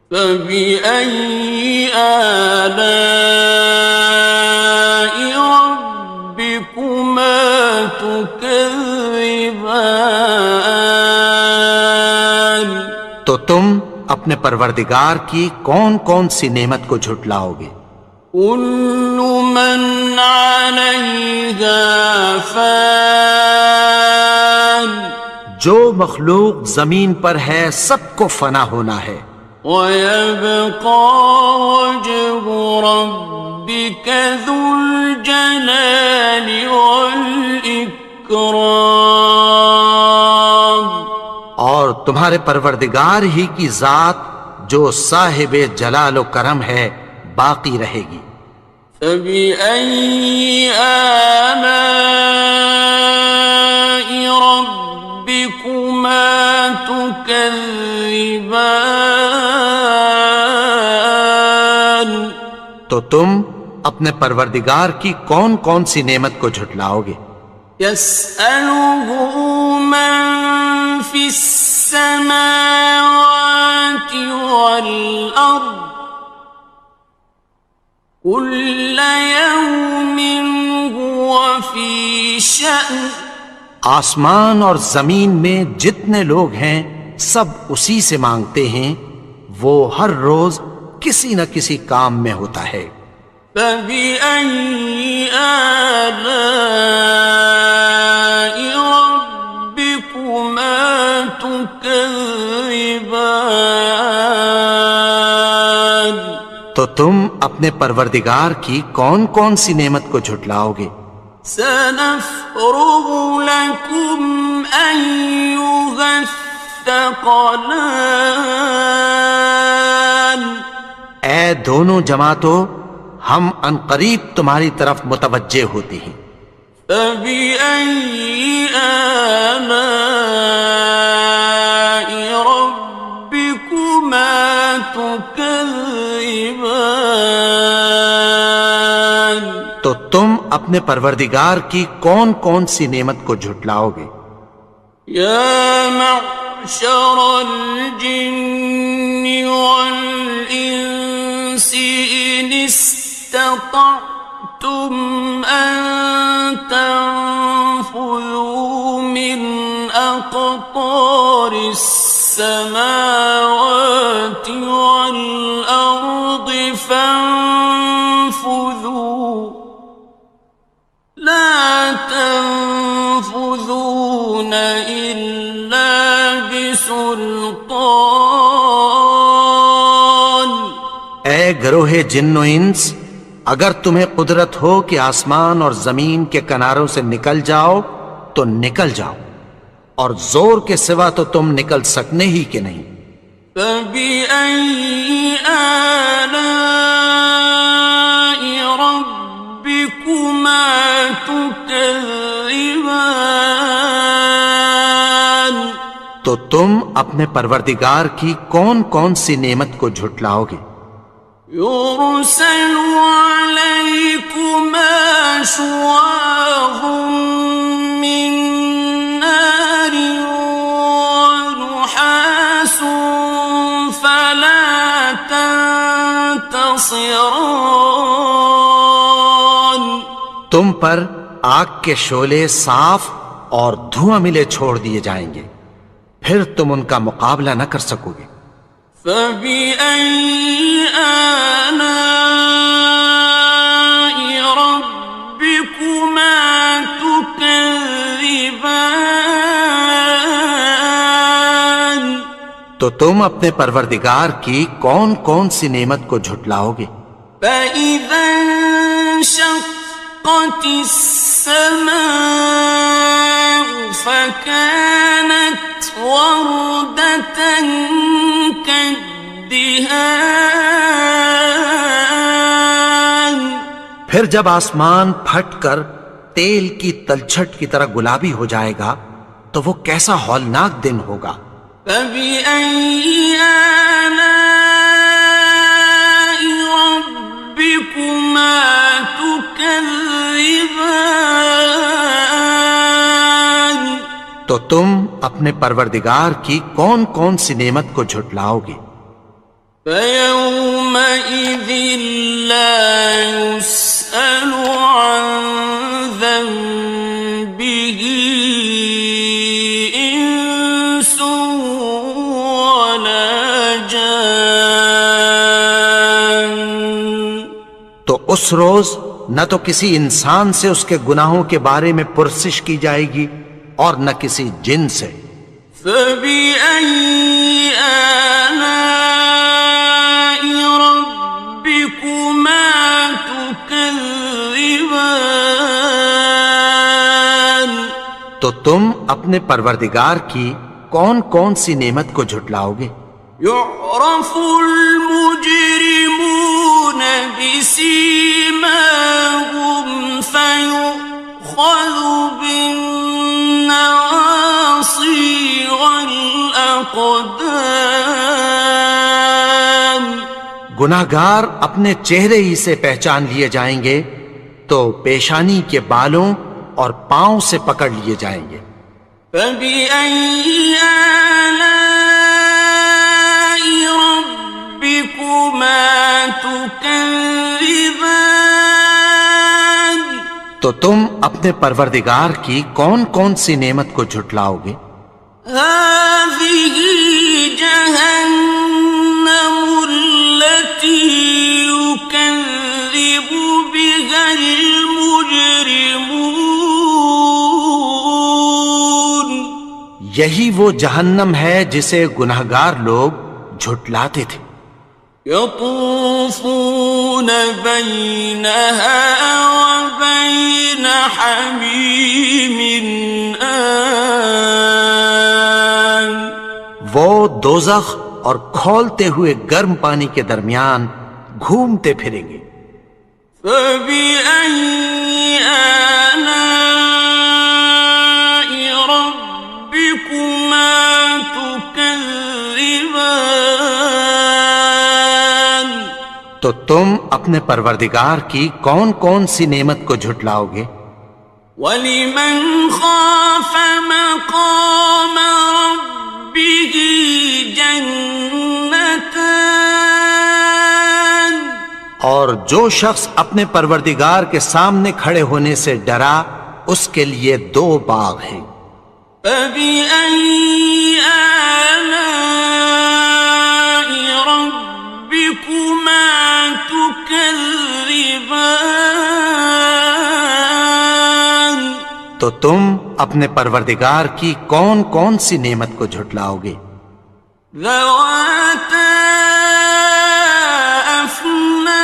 فَبِأَيِّ آلَاءِ رَبِّكُمَا تُكَذِّبَانِ تو تم اپنے پروردگار کی کون کون سی نعمت کو جھٹلاؤ گے؟ كُلُّ مَنْ عَلَيْهَا فَانٍ جو مخلوق زمین پر ہے سب کو فنا ہونا ہے، وَيَبْقَى وَجْهُ رَبِّكَ ذُو الْجَلَالِ وَالْإِكْرَامِ اور تمہارے پروردگار ہی کی ذات جو صاحب جلال و کرم ہے باقی رہے گی۔ فَبِأَيِّ آلَاءِ رَبِّكُمَا تُكَذِّبَانِ تو تم اپنے پروردگار کی کون کون سی نعمت کو جھٹلاؤ گے؟ يَسْأَلُهُ مَن فِي السَّمَاوَاتِ وَالْأَرْضِ كُلَّ يَوْمٍ هُوَ فِي شَأْنٍ آسمان اور زمین میں جتنے لوگ ہیں سب اسی سے مانگتے ہیں، وہ ہر روز کسی نہ کسی کام میں ہوتا ہے۔ فَبِأَيِّ آلَاءِ رَبِّكُمَا تُكَذِّبَانِ تو تم اپنے پروردگار کی کون کون سی نعمت کو جھٹلاؤ گے؟ سَنَفْرُغُ لَكُمْ أَيُّهَ الثَّقَلَانِ اے دونوں جماعتوں، ہم عنقریب تمہاری طرف متوجہ ہوتے ہیں۔ فَبِأَيِّ آلَاءِ رَبِّكُمَا تُكَذِّبَانِ تو تم اپنے پروردگار کی کون کون سی نعمت کو جھٹلاؤ گے؟ يَا مَعْشَرَ الْجِنِّ وَالْإِنسِ إِنِ استطعتم أن تنفذوا من أقطار السماوات والأرض فانفذوا لا تنفذون إلا بسلطان. اے گروہ جن و انس، اگر تمہیں قدرت ہو کہ آسمان اور زمین کے کناروں سے نکل جاؤ تو نکل جاؤ، اور زور کے سوا تو تم نکل سکنے ہی کہ نہیں. فَبِأَيِّ آلَاءِ رَبِّكُمَا تُكَذِّبَانِ. تو تم اپنے پروردگار کی کون کون سی نعمت کو جھٹلاؤ گے؟ يُرْسَلُ عَلَيْكُمَا شُوَاظٌ مِّن نَّارٍ وَنُحَاسٌ فَلَا تَنتَصِرَانِ. تم پر آگ کے شعلے صاف اور دھواں ملے چھوڑ دیے جائیں گے، پھر تم ان کا مقابلہ نہ کر سکو گے. فَبِأَيِّ آلَاءِ رَبِّكُمَا تُكَذِّبَانِ. تو تم اپنے پروردگار کی کون کون سی نعمت کو جھٹلاؤ گے؟ فَإِذَا انشَقَّتِ السَّمَاءُ فَكَانَتْ وَرْدَةً كَالدِّهَانِ. پھر جب آسمان پھٹ کر تیل کی تلچھٹ کی طرح گلابی ہو جائے گا تو وہ کیسا ہولناک دن ہوگا. فَبِأَيِّ آلَاءِ رَبِّكُمَا تُكَذِّبَانِ. تو تم اپنے پروردگار کی کون کون سی نعمت کو جھٹلاؤ گے؟ فَيَوْمَئِذٍ لَا يُسْأَلُ عَنْ ذَنبِهِ إِنسٌ وَلَا جَانٌ. تو اس روز نہ تو کسی انسان سے اس کے گناہوں کے بارے میں پرسش کی جائے گی اور نہ کسی جن سے. فَبِأَيِّ آلَاءِ رَبِّكُمَا تُكَذِّبَانِ. تو تم اپنے پروردگار کی کون کون سی نعمت کو جھٹلاؤ گے؟ يُعْرَفُ الْمُجْرِمُونَ بِسِيمَاهُمْ فَيُؤْخَذُ بِالنَّوَاصِي وَالْأَقْدَامِ. گناہگار اپنے چہرے ہی سے پہچان لیے جائیں گے تو پیشانی کے بالوں اور پاؤں سے پکڑ لیے جائیں گے. فَبِأَيِّ آلَاءِ رَبِّكُمَا تُكَذِّبَانِ. تو تم اپنے پروردگار کی کون کون سی نعمت کو جھٹلاؤ گے؟ هَٰذِهِ جَهَنَّمُ الَّتِي يُكَذِّبُ بِهَا الْمُجْرِمُونَ. یہی وہ جہنم ہے جسے گناہگار لوگ جھٹلاتے تھے. يَطُوفُونَ بَيْنَهَا وَبَيْنَ حَمِيمٍ آنٍ. وہ دوزخ اور کھولتے ہوئے گرم پانی کے درمیان گھومتے پھریں گے. فَبِأَيِّ آلَاءِ رَبِّكُمَا تُكَذِّبَانِ. تو تم اپنے پروردگار کی کون کون سی نعمت کو جھٹلاؤ گے؟ وَلِمَنْ خَافَ مَقَامَ رَبِّهِ جَنَّتَانِ. اور جو شخص اپنے پروردگار کے سامنے کھڑے ہونے سے ڈرا اس کے لیے 2 باغ ہیں۔ فَبِأَيِّ آلَاءِ رَبِّكُمَا تُكَذِّبَانِ تو تم اپنے پروردگار کی کون کون سی نعمت کو جھٹلاؤ گے؟ ذَوَاتَا أَفْنَانٍ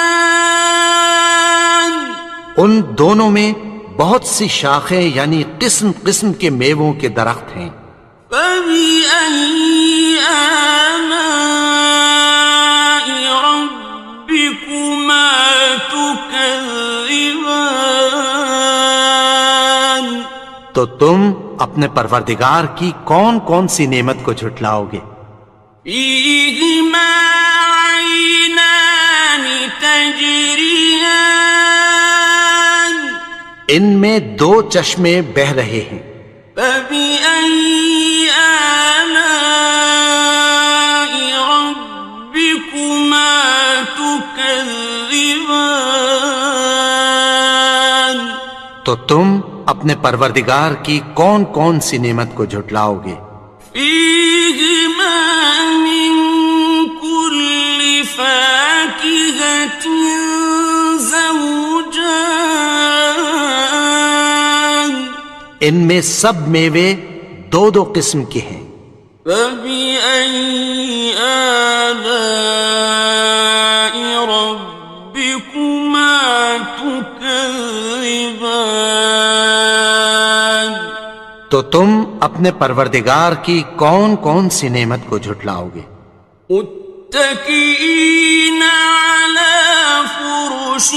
ان دونوں میں بہت سی شاخیں یعنی قسم قسم کے میووں کے درخت ہیں۔ فَبِأَيِّ آلَاءِ رَبِّكُمَا تُكَذِّبَانِ تو تم اپنے پروردگار کی کون کون سی نعمت کو جھٹلاؤ گے؟ فِيهِمَا عَيْنَانِ تَجْرِيَانِ ان میں 2 چشمے بہ رہے ہیں۔ فَبِأَيِّ آلَاءِ رَبِّكُمَا تُكَذِّبَانِ تو تم اپنے پروردگار کی کون کون سی نعمت کو جھٹلاؤ گے؟ فِيهِمَا مِن كُلِّ فَاكِهَةٍ زَوْجَانِ ان میں سب میوے 2 قسم کے ہیں۔ فَبِأَيِّ آلَاءِ رَبِّكُمَا تُكَذِّبَانِ تو تم اپنے پروردگار کی کون کون سی نعمت کو جھٹلاؤ گے؟ متكئين على فرش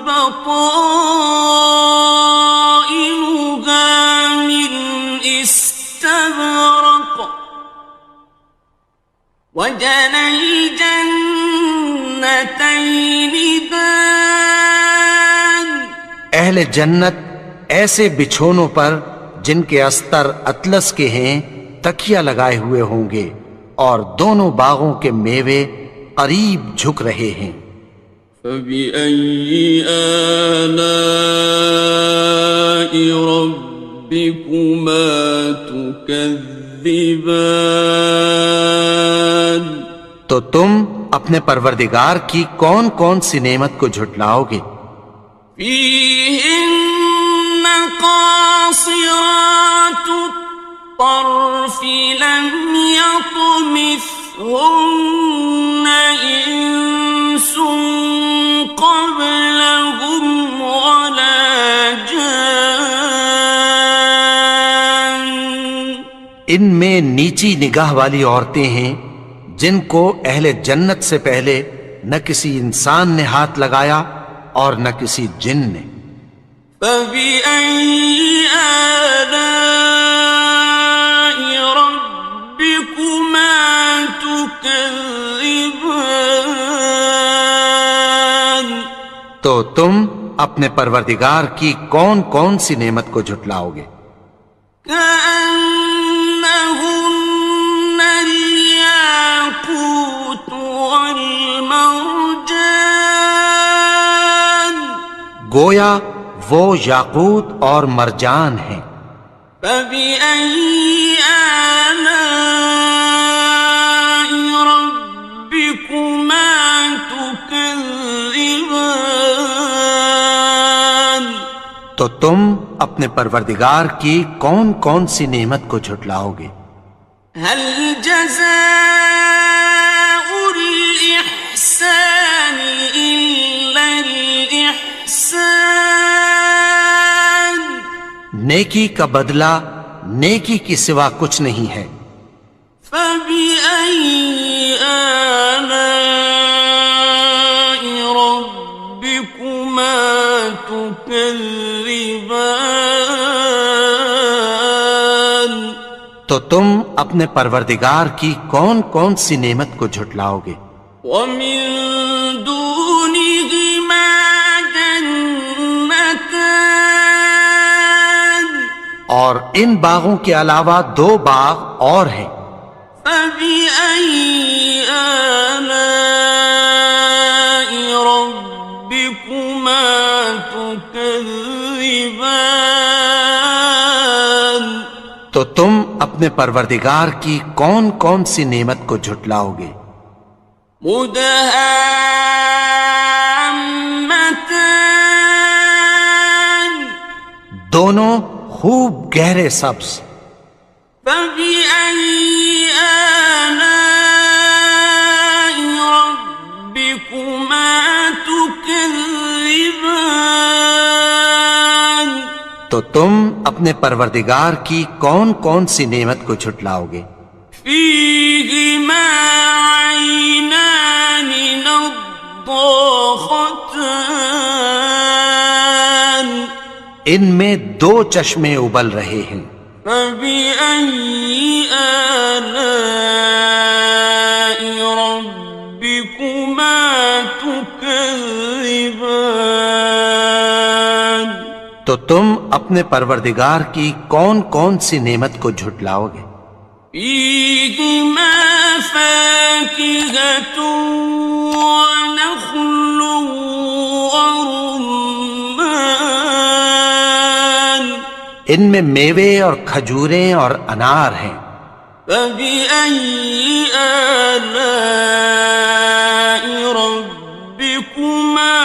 بطائنها من استبرق وجنى الجنتين دان اہل جنت ایسے بچھونوں پر جن کے استر اطلس کے ہیں تکیہ لگائے ہوئے ہوں گے اور دونوں باغوں کے میوے قریب جھک رہے ہیں۔ فَبِأَيِّ آلَاءِ رَبِّكُمَا تُكَذِّبَانِ تو تم اپنے پروردگار کی کون کون سی نعمت کو جھٹلاؤ گے؟ فِيهِنَّ قَاصِرَاتُ الطَّرْفِ لَمْ يَطْمِثْهُنَّ إِنسٌ قَبْلَهُمْ وَلَا جَانٌّ ان میں نیچی نگاہ والی عورتیں ہیں جن کو اہل جنت سے پہلے نہ کسی انسان نے ہاتھ لگایا اور نہ کسی جن نے۔ فَبِأَيِّ آلَاءِ رَبِّكُمَا تُكَذِّبَانِ تو تم اپنے پروردگار کی کون کون سی نعمت کو جھٹلاؤ گے؟ كَأَنَّهُنَّ الْيَاقُوتُ وَالْمَرْجَانُ گویا وہ یاقوت اور مرجان ہیں۔ فَبِأَيِّ آلَاءِ رَبِّكُمَا تُكَذِّبَانِ تو تم اپنے پروردگار کی کون کون سی نعمت کو جھٹلاؤ گے؟ هَلْ جَزَاءُ الْإِحْسَانِ إِلَّا الْإِحْسَانُ نیکی کا بدلہ نیکی کی سوا کچھ نہیں ہے۔ فَبِأَيِّ آلَاءِ رَبِّكُمَا تُكَذِّبَانِ تو تم اپنے پروردگار کی کون کون سی نعمت کو جھٹلاؤ گے؟ وَمِن دُونِهِمَا جَنَّتَانِ اور ان باغوں کے علاوہ 2 باغ اور ہیں۔ فَبِأَيِّ آلَاءِ تو تم اپنے پروردگار کی کون کون سی نعمت کو جھٹلاؤ گے؟ مدہامتان دونوں خوب گہرے سبز. فبأي آلاء ربكما تكذبان تو تم اپنے پروردگار کی کون کون سی نعمت کو جھٹلاؤ گے؟ فيهما عينان نضاختان ان میں دو چشمے ابل رہے ہیں. فبأي آلاء ربكما تكذبان تو تم اپنے پروردگار کی کون کون سی نعمت کو جھٹلاؤ گے؟ فيهما فاكهة ونخل ورمان ان میں میوے اور کھجوریں اور انار ہیں. فبأي آلاء ربكما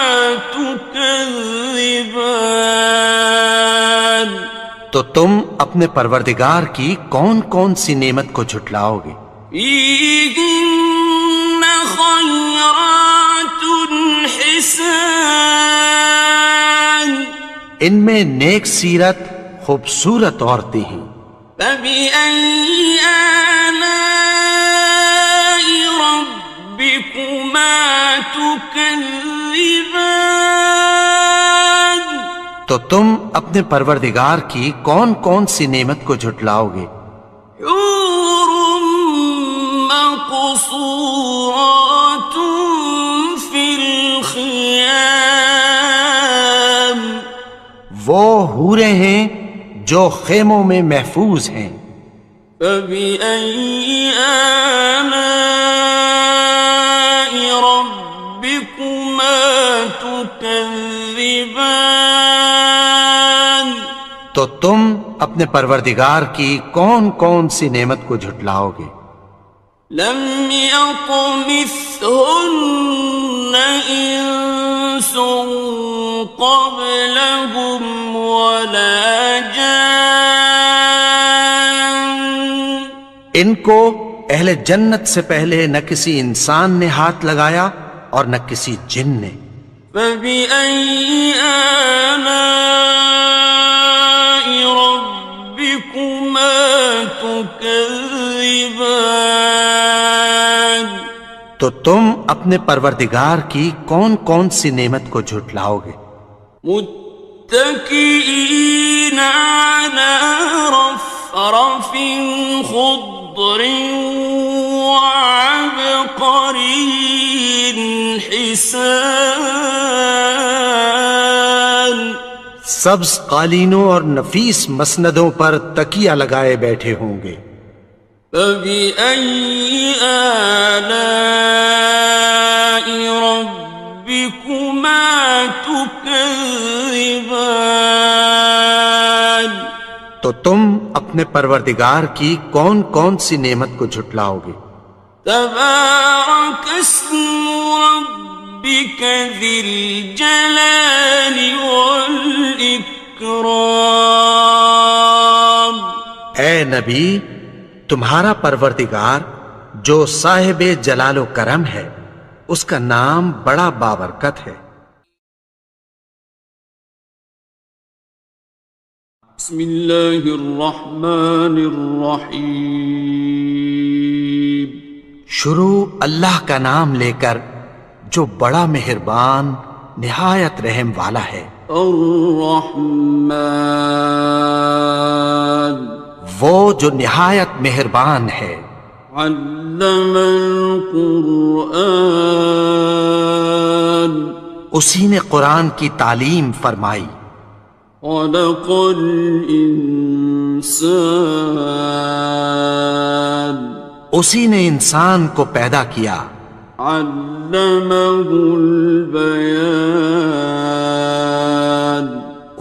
تكذبان تو تم اپنے پروردگار کی کون کون سی نعمت کو جھٹلاؤ گے؟ فيهن خيرات حسان ان میں نیک سیرت خوبصورت عورتیں ہیں. فبأي آلاء ربكما تكذبان تو تم اپنے پروردگار کی کون کون سی نعمت کو جھٹلاؤ گے؟ حور مقصورات في الخيام وہ حوریں ہیں جو خیموں میں محفوظ ہیں. فبأي آلاء ربكما تكذبان تو تم اپنے پروردگار کی کون کون سی نعمت کو جھٹلاؤ گے؟ لم يطمثهن إنس قبلهم ولا جان ان کو اہل جنت سے پہلے نہ کسی انسان نے ہاتھ لگایا اور نہ کسی جن نے. فبأي آلاء ربكما تكذبان تو تم اپنے پروردگار کی کون کون سی نعمت کو جھٹلاؤ گے؟ متكئين على رفرف خضر وعبقري حسان سبز قالینوں اور نفیس مسندوں پر تکیہ لگائے بیٹھے ہوں گے. فبأي آلاء ربكما تكذبان تو تم اپنے پروردگار کی کون کون سی نعمت کو جھٹلاؤ گے؟ تبارك اسم ربك ذي الجلال والإكرام اے نبی، تمہارا پروردگار جو صاحب جلال و کرم ہے اس کا نام بڑا بابرکت ہے. بسم اللہ الرحمن الرحیم شروع اللہ کا نام لے کر جو بڑا مہربان نہایت رحم والا ہے. الرحمن وہ جو نہایت مہربان ہے. علم القرآن اسی نے قرآن کی تعلیم فرمائی. خلق الانسان اسی نے انسان کو پیدا کیا. علمہ البیان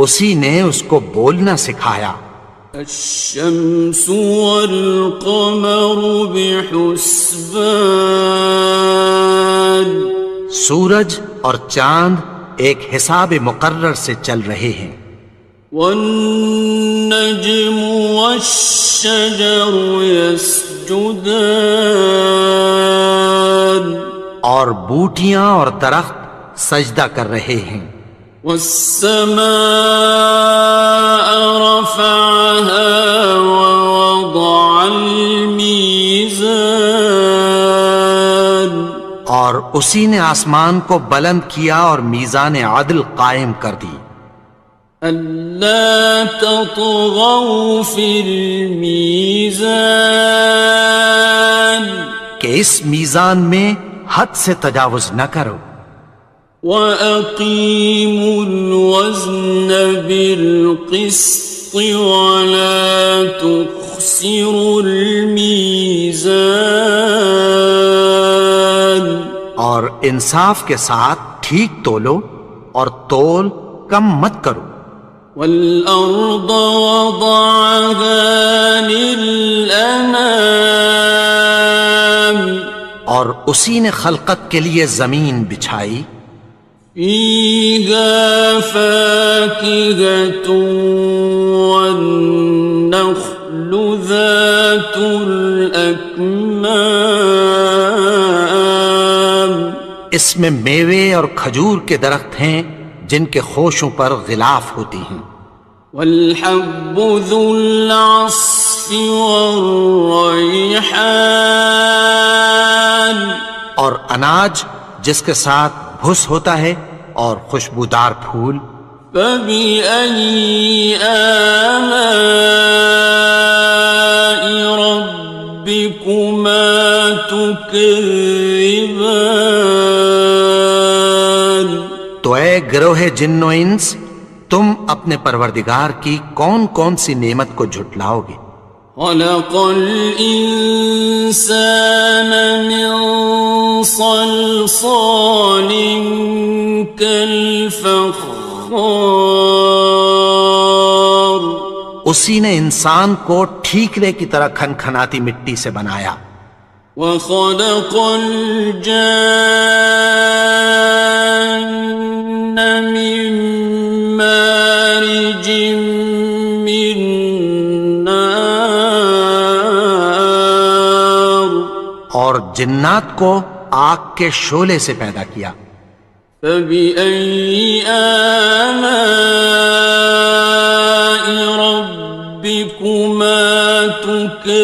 اسی نے اس کو بولنا سکھایا. الشمس والقمر بحسبان سورج اور چاند ایک حساب مقرر سے چل رہے ہیں. والنجم والشجر يسجدان اور بوٹیاں اور درخت سجدہ کر رہے ہیں. والسماء رفعها ووضع الميزان اور اسی نے آسمان کو بلند کیا اور میزان عدل قائم کر دی. ألا تطغوا في الميزان کہ اس میزان میں حد سے تجاوز نہ کرو. وَأَقِيمُوا الْوَزْنَ بِالْقِسْطِ وَلَا تُخْسِرُوا الْمِيزَانَ اور انصاف کے ساتھ ٹھیک تولو اور تول کم مت کرو. وَالْأَرْضَ وَضَعَهَا لِلْأَنَامِ اور اسی نے خلقت کے لیے زمین بچھائی. فِيهَا فَاكِهَةٌ وَالنَّخْلُ ذَاتُ الْأَكْمَامِ اس میں میوے اور کھجور کے درخت ہیں جن کے خوشوں پر غلاف ہوتی ہیں. وَالْحَبُّ ذُو الْعَصْفِ وَالرَّيْحَانِ اور اناج جس کے ساتھ بھس ہوتا ہے اور خوشبودار پھول. فَبِأَيِّ آلَاءِ رَبِّكُمَا تُكَذِّبَانِ تو اے گروہ جن و انس تم اپنے پروردگار کی کون کون سی نعمت کو جھٹلاؤ گے. خَلَقَ الْإِنسَانَ مِنْ صَلْصَالٍ كَالْفَخَّارِ اسی نے انسان کو ٹھیکرے کی طرح کھنکھناتی مٹی سے بنایا. وَخَلَقَ الْجَانَّ مِن مَّارِجٍ مِّن نَّارٍ اور جنات کو آگ کے شعلے سے پیدا کیا. فَبِأَيِّ آلَاءِ رَبِّكُمَا تُكَذِّبَانِ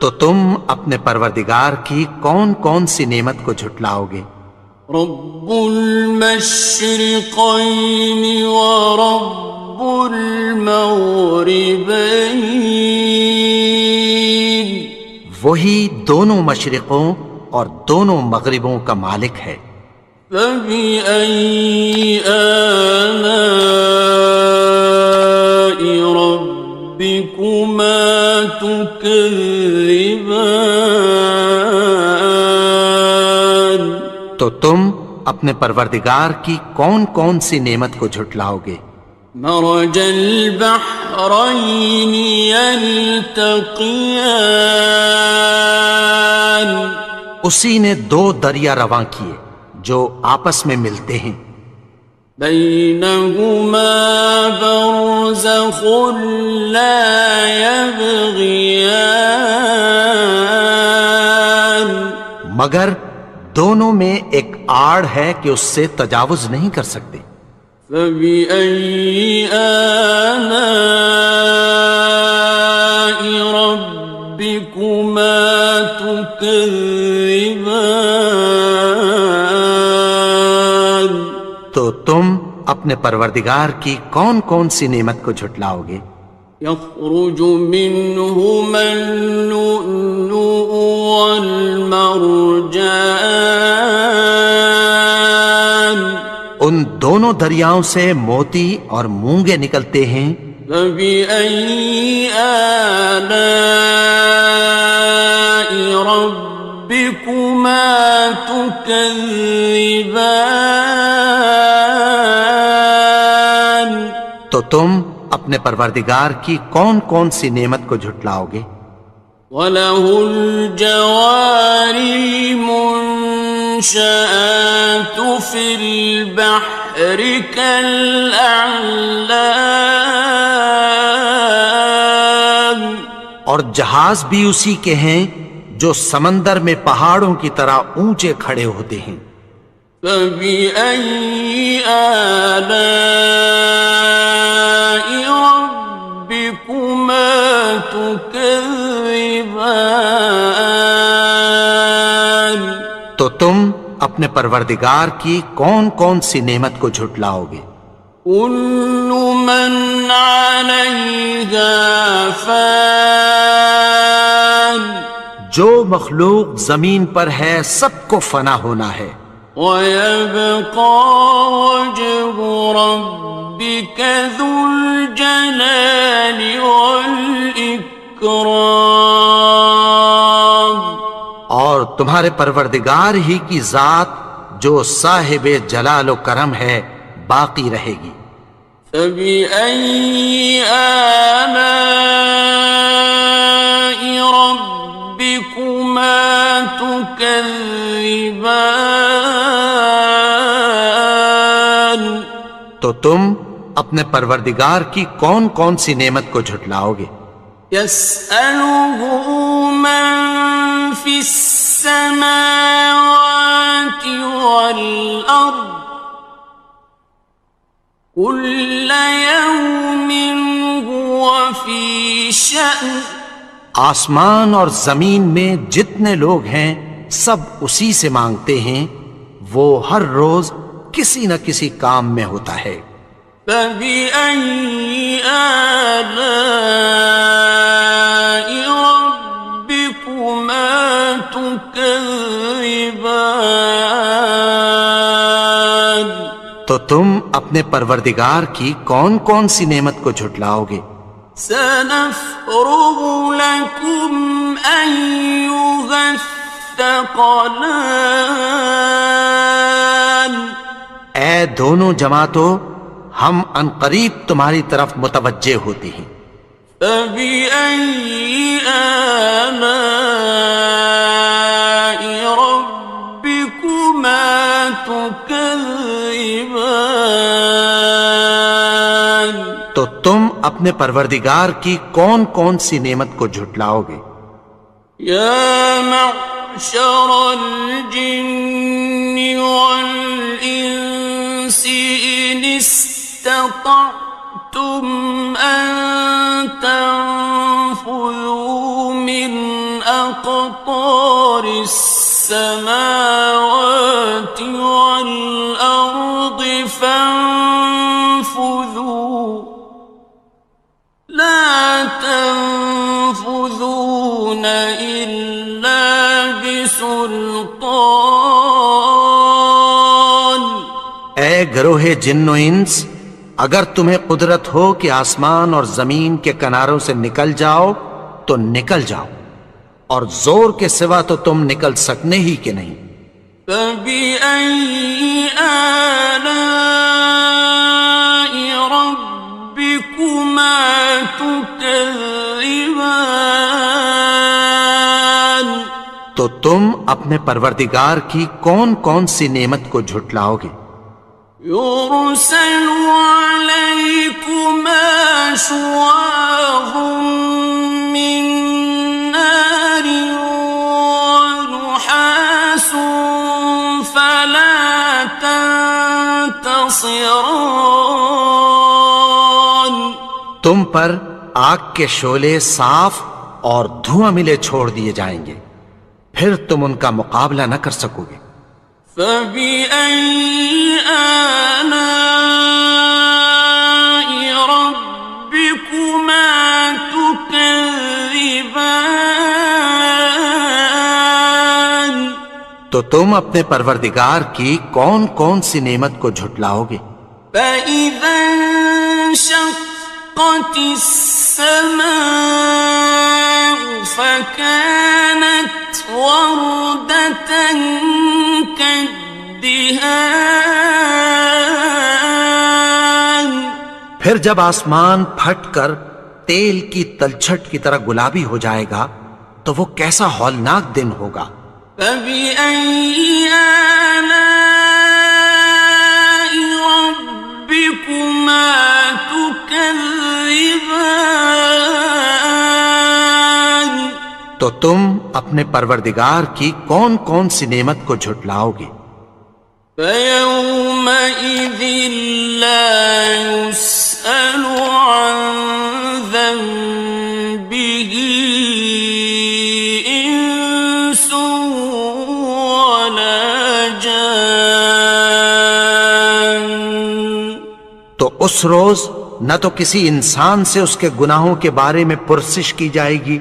تو تم اپنے پروردگار کی کون کون سی نعمت کو جھٹلاؤ گے. رب المشرقين ورب المغربين وہی دونوں مشرقوں اور دونوں مغربوں کا مالک ہے. فبأي آلاء ربكما تكذبان تو تم اپنے پروردگار کی کون کون سی نعمت کو جھٹلاؤ گے. مرج البحرين يلتقيان اسی نے دو دریا رواں کیے جو آپس میں ملتے ہیں. بينهما برزخ لا يبغيان مگر دونوں میں ایک آڑ ہے کہ اس سے تجاوز نہیں کر سکتے. فبأي آلاء ربكما تكذبان تو تم اپنے پروردگار کی کون کون سی نعمت کو جھٹلاؤ گے. يخرج منهما اللؤلؤ والمرجان ان دونوں دریاؤں سے موتی اور مونگے نکلتے ہیں. فبأي آلاء ربكما تكذبان تم اپنے پروردگار کی کون کون سی نعمت کو جھٹلاؤ گے؟ وَلَهُ الْجَوَارِ الْمُنشَآتُ فِي الْبَحْرِ كَالْأَعْلَامِ، اور جہاز بھی اسی کے ہیں جو سمندر میں پہاڑوں کی طرح اونچے کھڑے ہوتے ہیں۔ فَبِأَيِّ آلَاءِ رَبِّكُمَا تُكَذِّبَانِ، تو تم اپنے پروردگار کی کون کون سی نعمت کو جھٹلاؤ گے؟ كُلُّ مَنْ عَلَيْهَا فَانٍ، جو مخلوق زمین پر ہے سب کو فنا ہونا ہے، وَيَبْقَى وَجْهُ رَبِّكَ ذُو الْجَلَالِ وَالْإِكْرَامِ، اور تمہارے پروردگار ہی کی ذات جو صاحب جلال و کرم ہے باقی رہے گی۔ فَبِأَيِّ آلَاءِ رَبِّكُمَا تُكَذِّبَانِ، تو تم اپنے پروردگار کی کون کون سی نعمت کو جھٹلاؤ گے؟ يَسْأَلُهُ مَن فِي السَّمَاوَاتِ وَالْأَرْضِ كُلَّ يَوْمٍ هُوَ فِي شَأْنٍ، آسمان اور زمین میں جتنے لوگ ہیں سب اسی سے مانگتے ہیں، وہ ہر روز کسی نہ کسی کام میں ہوتا ہے۔ فَبِأَيِّ آلَاءِ رَبِّكُمَا تُكَذِّبَانِ، تو تم اپنے پروردگار کی کون کون سی نعمت کو جھٹلاؤ گے؟ سَنَفْرُغُ لَكُمْ أَيُّهَ الثَّقَلَانِ، اے دونوں جماعتوں، ہم عنقریب تمہاری طرف متوجہ ہوتے ہیں۔ فَبِأَيِّ آلَاءِ رَبِّكُمَا تُكَذِّبَانِ، تو تم اپنے پروردگار کی کون کون سی نعمت کو جھٹلاؤ گے؟ يَا مَعْشَرَ الْجِنِّ وَالْإِنسِ إِنِ اسْتَطَعْتُمْ أَن تَنفُذُوا مِنْ أَقْطَارِ السَّمَاوَاتِ وَالْأَرْضِ فَانفُذُوا لَا تَنفُذُونَ إِلَّا بِسُلْطَانٍ، اے گروہ جن و انس، اگر تمہیں قدرت ہو کہ آسمان اور زمین کے کناروں سے نکل جاؤ تو نکل جاؤ، اور زور کے سوا تو تم نکل سکنے ہی کہ نہیں۔ فَبِأَيِّ آلَاءِ رَبِّكُمَا تُكَذِّبَانِ، تو تم اپنے پروردگار کی کون کون سی نعمت کو جھٹلاؤ گے؟ يُرْسَلُ عَلَيْكُمَا شُوَاظٌ مِّن نَّارٍ وَنُحَاسٌ فَلَا تَنتَصِرَانِ، تم پر آگ کے شعلے صاف اور دھواں ملے چھوڑ دیے جائیں گے، پھر تم ان کا مقابلہ نہ کر سکو گے۔ فَبِأَيِّ آلَاءِ رَبِّكُمَا تُكَذِّبَانِ، تو تم اپنے پروردگار کی کون کون سی نعمت کو جھٹلاؤ گے؟ فَإِذَا انشَقَّتِ السَّمَاءُ فَكَانَتْ وَرْدَةً كَالدِّهَانِ، پھر جب آسمان پھٹ کر تیل کی تلچھٹ کی طرح گلابی ہو جائے گا تو وہ کیسا ہولناک دن ہوگا۔ فبأي آلاء ربكما تكذبان؟ تو تم اپنے پروردگار کی کون کون سی نعمت کو جھٹلاؤ گے؟ فيومئذ لا يسأل عن ذنبه إنس ولا جان۔ تو اس روز نہ تو کسی انسان سے اس کے گناہوں کے بارے میں پرسش کی جائے گی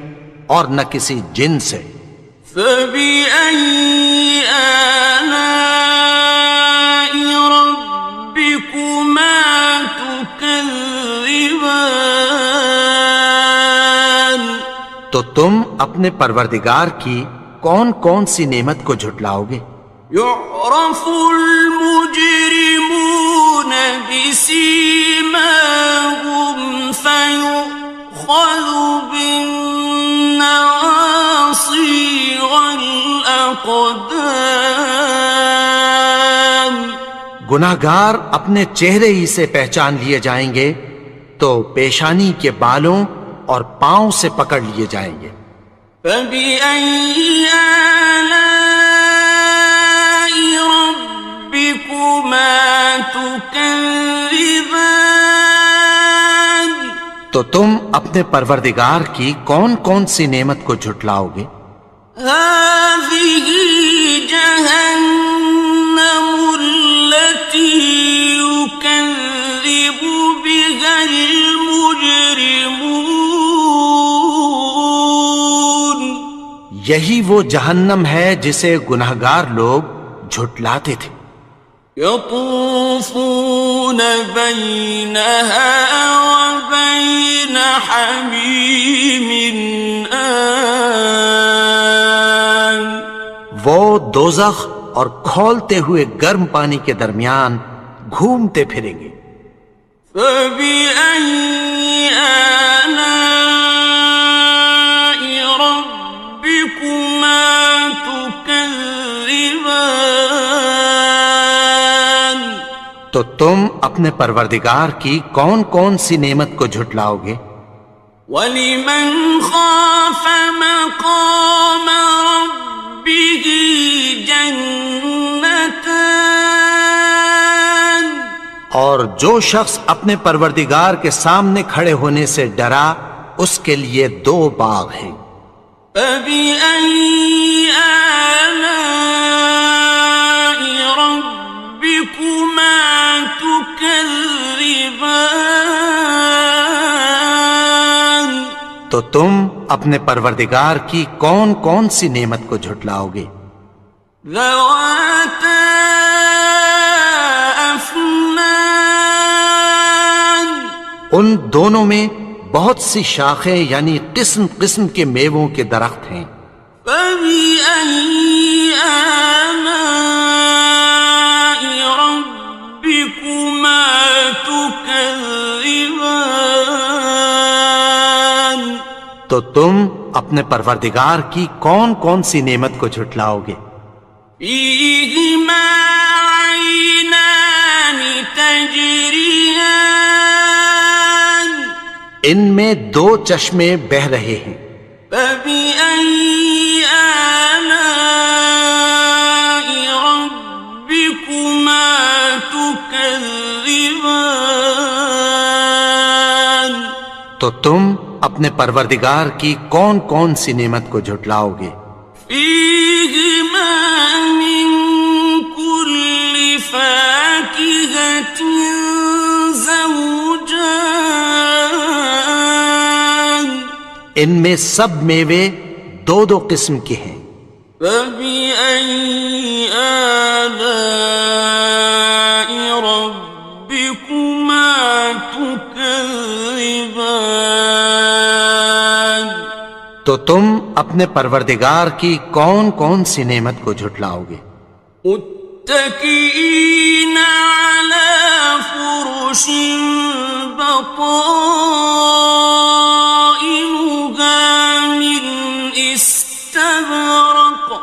اور نہ کسی جن سے۔ فبأي آلاء ربكما تكذبان؟ تو تم اپنے پروردگار کی کون کون سی نعمت کو جھٹلاؤ گے؟ يعرف المجرمون بسيماهم فيؤخذ بالنواصي والأقدام۔ گناہگار اپنے چہرے ہی سے پہچان لیے جائیں گے تو پیشانی کے بالوں اور پاؤں سے پکڑ لیے جائیں گے۔ فبأي آلاء ربكما تكذبان؟ تو تم اپنے پروردگار کی کون کون سی نعمت کو جھٹلاؤ گے؟ هذه جهنم التي يكذب بها المجرمون۔ یہی وہ جہنم ہے جسے گناہگار لوگ جھٹلاتے تھے۔ يطوفون بينها وبين حميم آن۔ وہ دوزخ اور کھولتے ہوئے گرم پانی کے درمیان گھومتے پھریں گے۔ فبأي آلاء ربكما تكذبان؟ تو تم اپنے پروردگار کی کون کون سی نعمت کو جھٹلاؤ گے؟ وَلِمَنْ خَافَ مَقَامَ رَبِّهِ جَنَّتَانِ؟ اور جو شخص اپنے پروردگار کے سامنے کھڑے ہونے سے ڈرا اس کے لیے 2 باغ ہیں۔ فَبِأَيِّ آلَاءِ رَبِّكُمَا تُكَذِّبَانِ؟ تو تم اپنے پروردگار کی کون کون سی نعمت کو جھٹلاؤ گے؟ ذَوَاتَا أَفْنَانٍ؟ ان دونوں میں بہت سی شاخیں یعنی قسم قسم کے میووں کے درخت ہیں۔ فَبِأَيِّ آلَاءِ رَبِّكُمَا تُكَذِّبَانِ؟ تو تم اپنے پروردگار کی کون کون سی نعمت کو جھٹلاؤ گے؟ فِيهِمَا عَيْنَانِ تَجْرِيَانِ؟ ان میں 2 چشمے بہہ رہے ہیں۔ فَبِأَيِّ آلَاءِ رَبِّكُمَا تُكَذِّبَانِ؟ تو تم اپنے پروردگار کی کون کون سی نعمت کو جھٹلاؤ گے؟ فِيهِمَا مِن كُلِّ فَاكِهَةٍ زَوْجَانِ؟ ان میں سب میوے 2 قسم کے ہیں۔ فَبِأَيِّ آلَاءِ رَبِّكُمَا تُكَذِّبَانِ؟ تو تم اپنے پروردگار کی کون کون سی نعمت کو جھٹلاؤ گے؟ متكئين على فرش بطائنها من استبرق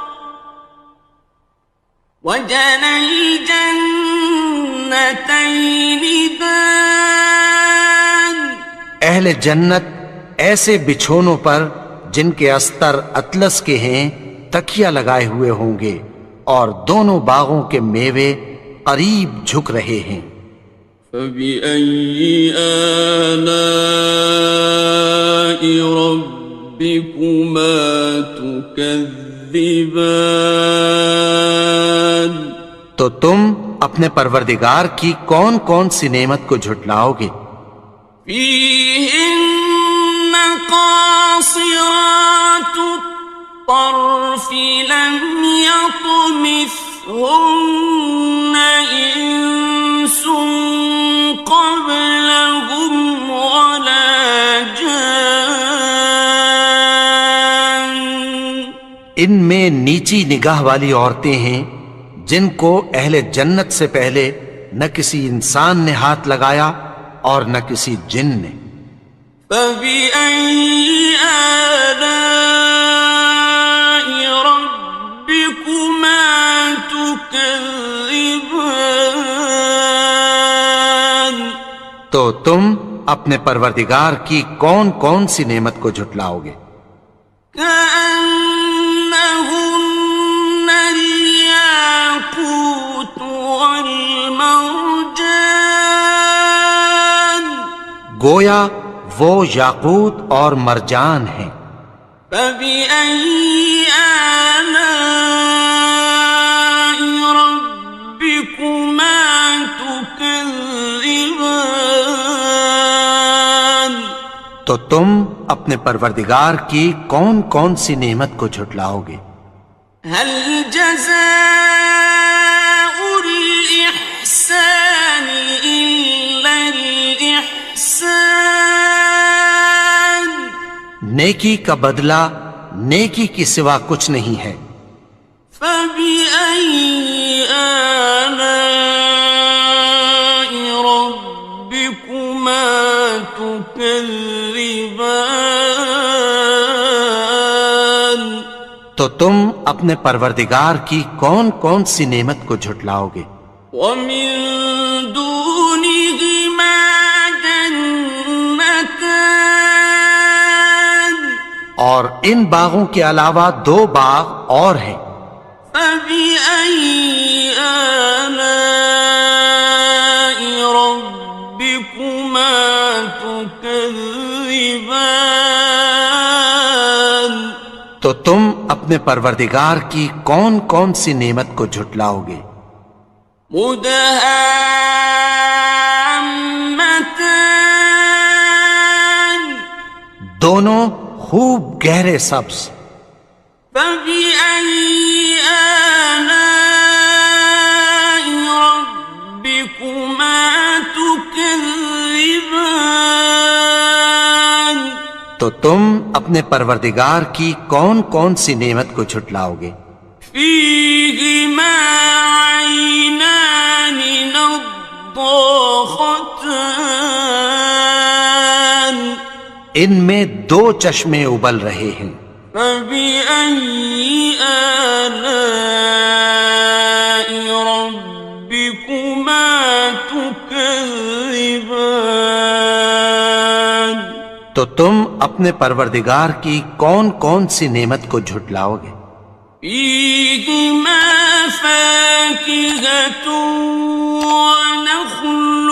وجنى الجنتين دان. اہل جنت ایسے بچھونوں پر جن کے استر اطلس کے ہیں تکیہ لگائے ہوئے ہوں گے، اور دونوں باغوں کے میوے قریب جھک رہے ہیں. فَبِأَيِّ آلَاءِ رَبِّكُمَا تُكَذِّبَانِ. تو تم اپنے پروردگار کی کون کون سی نعمت کو جھٹلاؤ گے؟ فِيهِنَّ قَاصِرَاتُ الطَّرْفِ لَمْ يَطْمِثْهُنَّ إِنسٌ قَبْلَهُمْ وَلَا جَانٌّ. ان میں نیچی نگاہ والی عورتیں ہیں جن کو اہل جنت سے پہلے نہ کسی انسان نے ہاتھ لگایا اور نہ کسی جن نے. فَبِأَيِّ آلَاءِ رَبِّكُمَا تُكَذِّبَانِ. تو تم اپنے پروردگار کی کون کون سی نعمت کو جھٹلاؤ گے؟ كَأَنَّهُنَّ الْيَاقُوتُ وَالْمَرْجَانُ. گویا وہ یاقوت اور مرجان ہیں. فَبِأَيِّ آلَاءِ رَبِّكُمَا تُكَذِّبَانِ. تو تم اپنے پروردگار کی کون کون سی نعمت کو جھٹلاؤ گے؟ هَلْ جَزَاءُ الْإِحْسَانِ إِلَّا الْإِحْسَانُ. نیکی کا بدلہ نیکی کی سوا کچھ نہیں ہے. فَبِأَيِّ آلَاءِ رَبِّكُمَا تُكَذِّبَانِ. تو تم اپنے پروردگار کی کون کون سی نعمت کو جھٹلاؤ گے؟ وَمِن دُونِهِمَا جَنَّتَانِ. اور ان باغوں کے علاوہ دو باغ اور ہیں. فَبِأَيِّ آلَاءِ رَبِّكُمَا تُكَذِّبَانِ. تو تم اپنے پروردگار کی کون کون سی نعمت کو جھٹلاؤ گے؟ مُدْهَامَّتَانِ. دونوں خوب گہرے سبز. فَبِأَيِّ آلَاءِ رَبِّكُمَا تُكَذِّبَانِ. تو تم اپنے پروردگار کی کون کون سی نعمت کو جھٹلاؤ گے؟ فِيهِمَا عَيْنَانِ نَضَّاخَتَانِ. ان میں دو چشمے ابل رہے ہیں. فَبِأَيِّ آلَاءِ رَبِّكُمَا تُكَذِّبَانِ. تو تم اپنے پروردگار کی کون کون سی نعمت کو جھٹلاؤ گے؟ فِيهِمَا فَاكِهَةٌ وَنَخْلٌ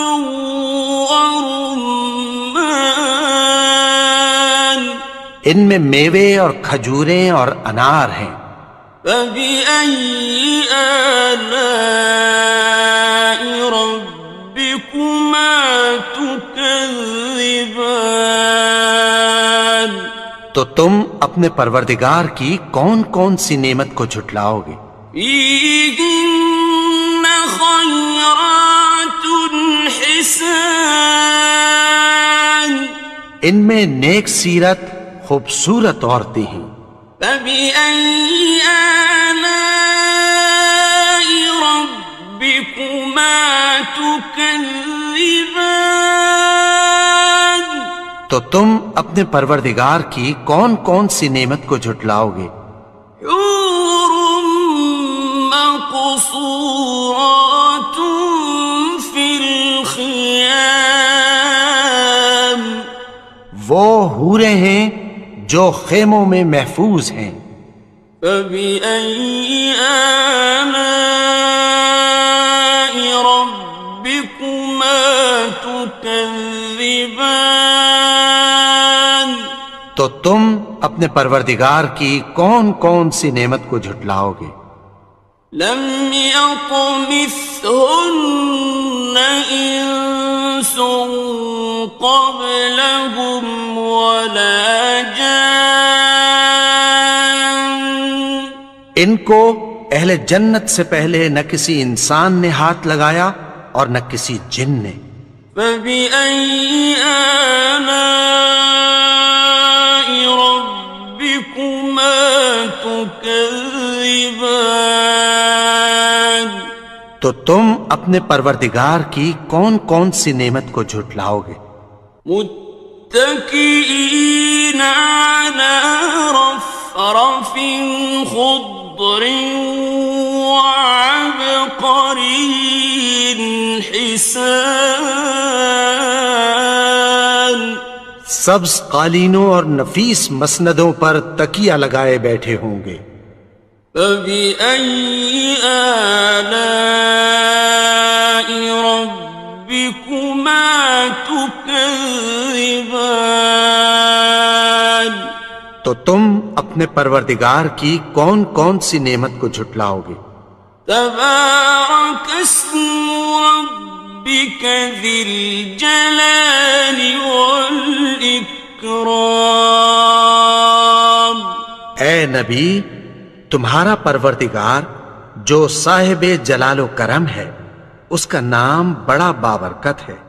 وَرُمَّانٌ. ان میں میوے اور کھجوریں اور انار ہیں. فَبِأَيِّ آلَاءِ رَبِّكُمَا تُكَذِّبَانِ. تو تم اپنے پروردگار کی کون کون سی نعمت کو جھٹلاؤ گے؟ فِيهِنَّ خَيْرَاتٌ حِسَانٌ. ان میں نیک سیرت خوبصورت عورتیں ہیں. فَبِأَيِّ آلَاءِ رَبِّكُمَا تُكَذِّبَانِ. تو تم اپنے پروردگار کی کون کون سی نعمت کو جھٹلاؤ گے؟ حور مقصورات فی الخیام، وہ حوریں ہیں جو خیموں میں محفوظ ہیں۔ فبأي آلاء ربكما تكذبان، تو تم اپنے پروردگار کی کون کون سی نعمت کو جھٹلاؤ گے؟ لم يطمثهن إنس قبلهم ولا جان، ان کو اہل جنت سے پہلے نہ کسی انسان نے ہاتھ لگایا اور نہ کسی جن نے۔ فبأي آلاء ربكما تكذبان، تو تم اپنے پروردگار کی کون کون سی نعمت کو جھٹلاؤ گے؟ متكئين على رفرف خضر وعبقري حسان، سبز قالینوں اور نفیس مسندوں پر تکیہ لگائے بیٹھے ہوں گے۔ فبأي آلاء ربكما تكذبان، تو تم اپنے پروردگار کی کون کون سی نعمت کو جھٹلاؤ گے؟ تبارك اسم ربك ذي الجلال والإكرام، اے نبی، تمہارا پروردگار جو صاحب جلال و کرم ہے، اس کا نام بڑا بابرکت ہے۔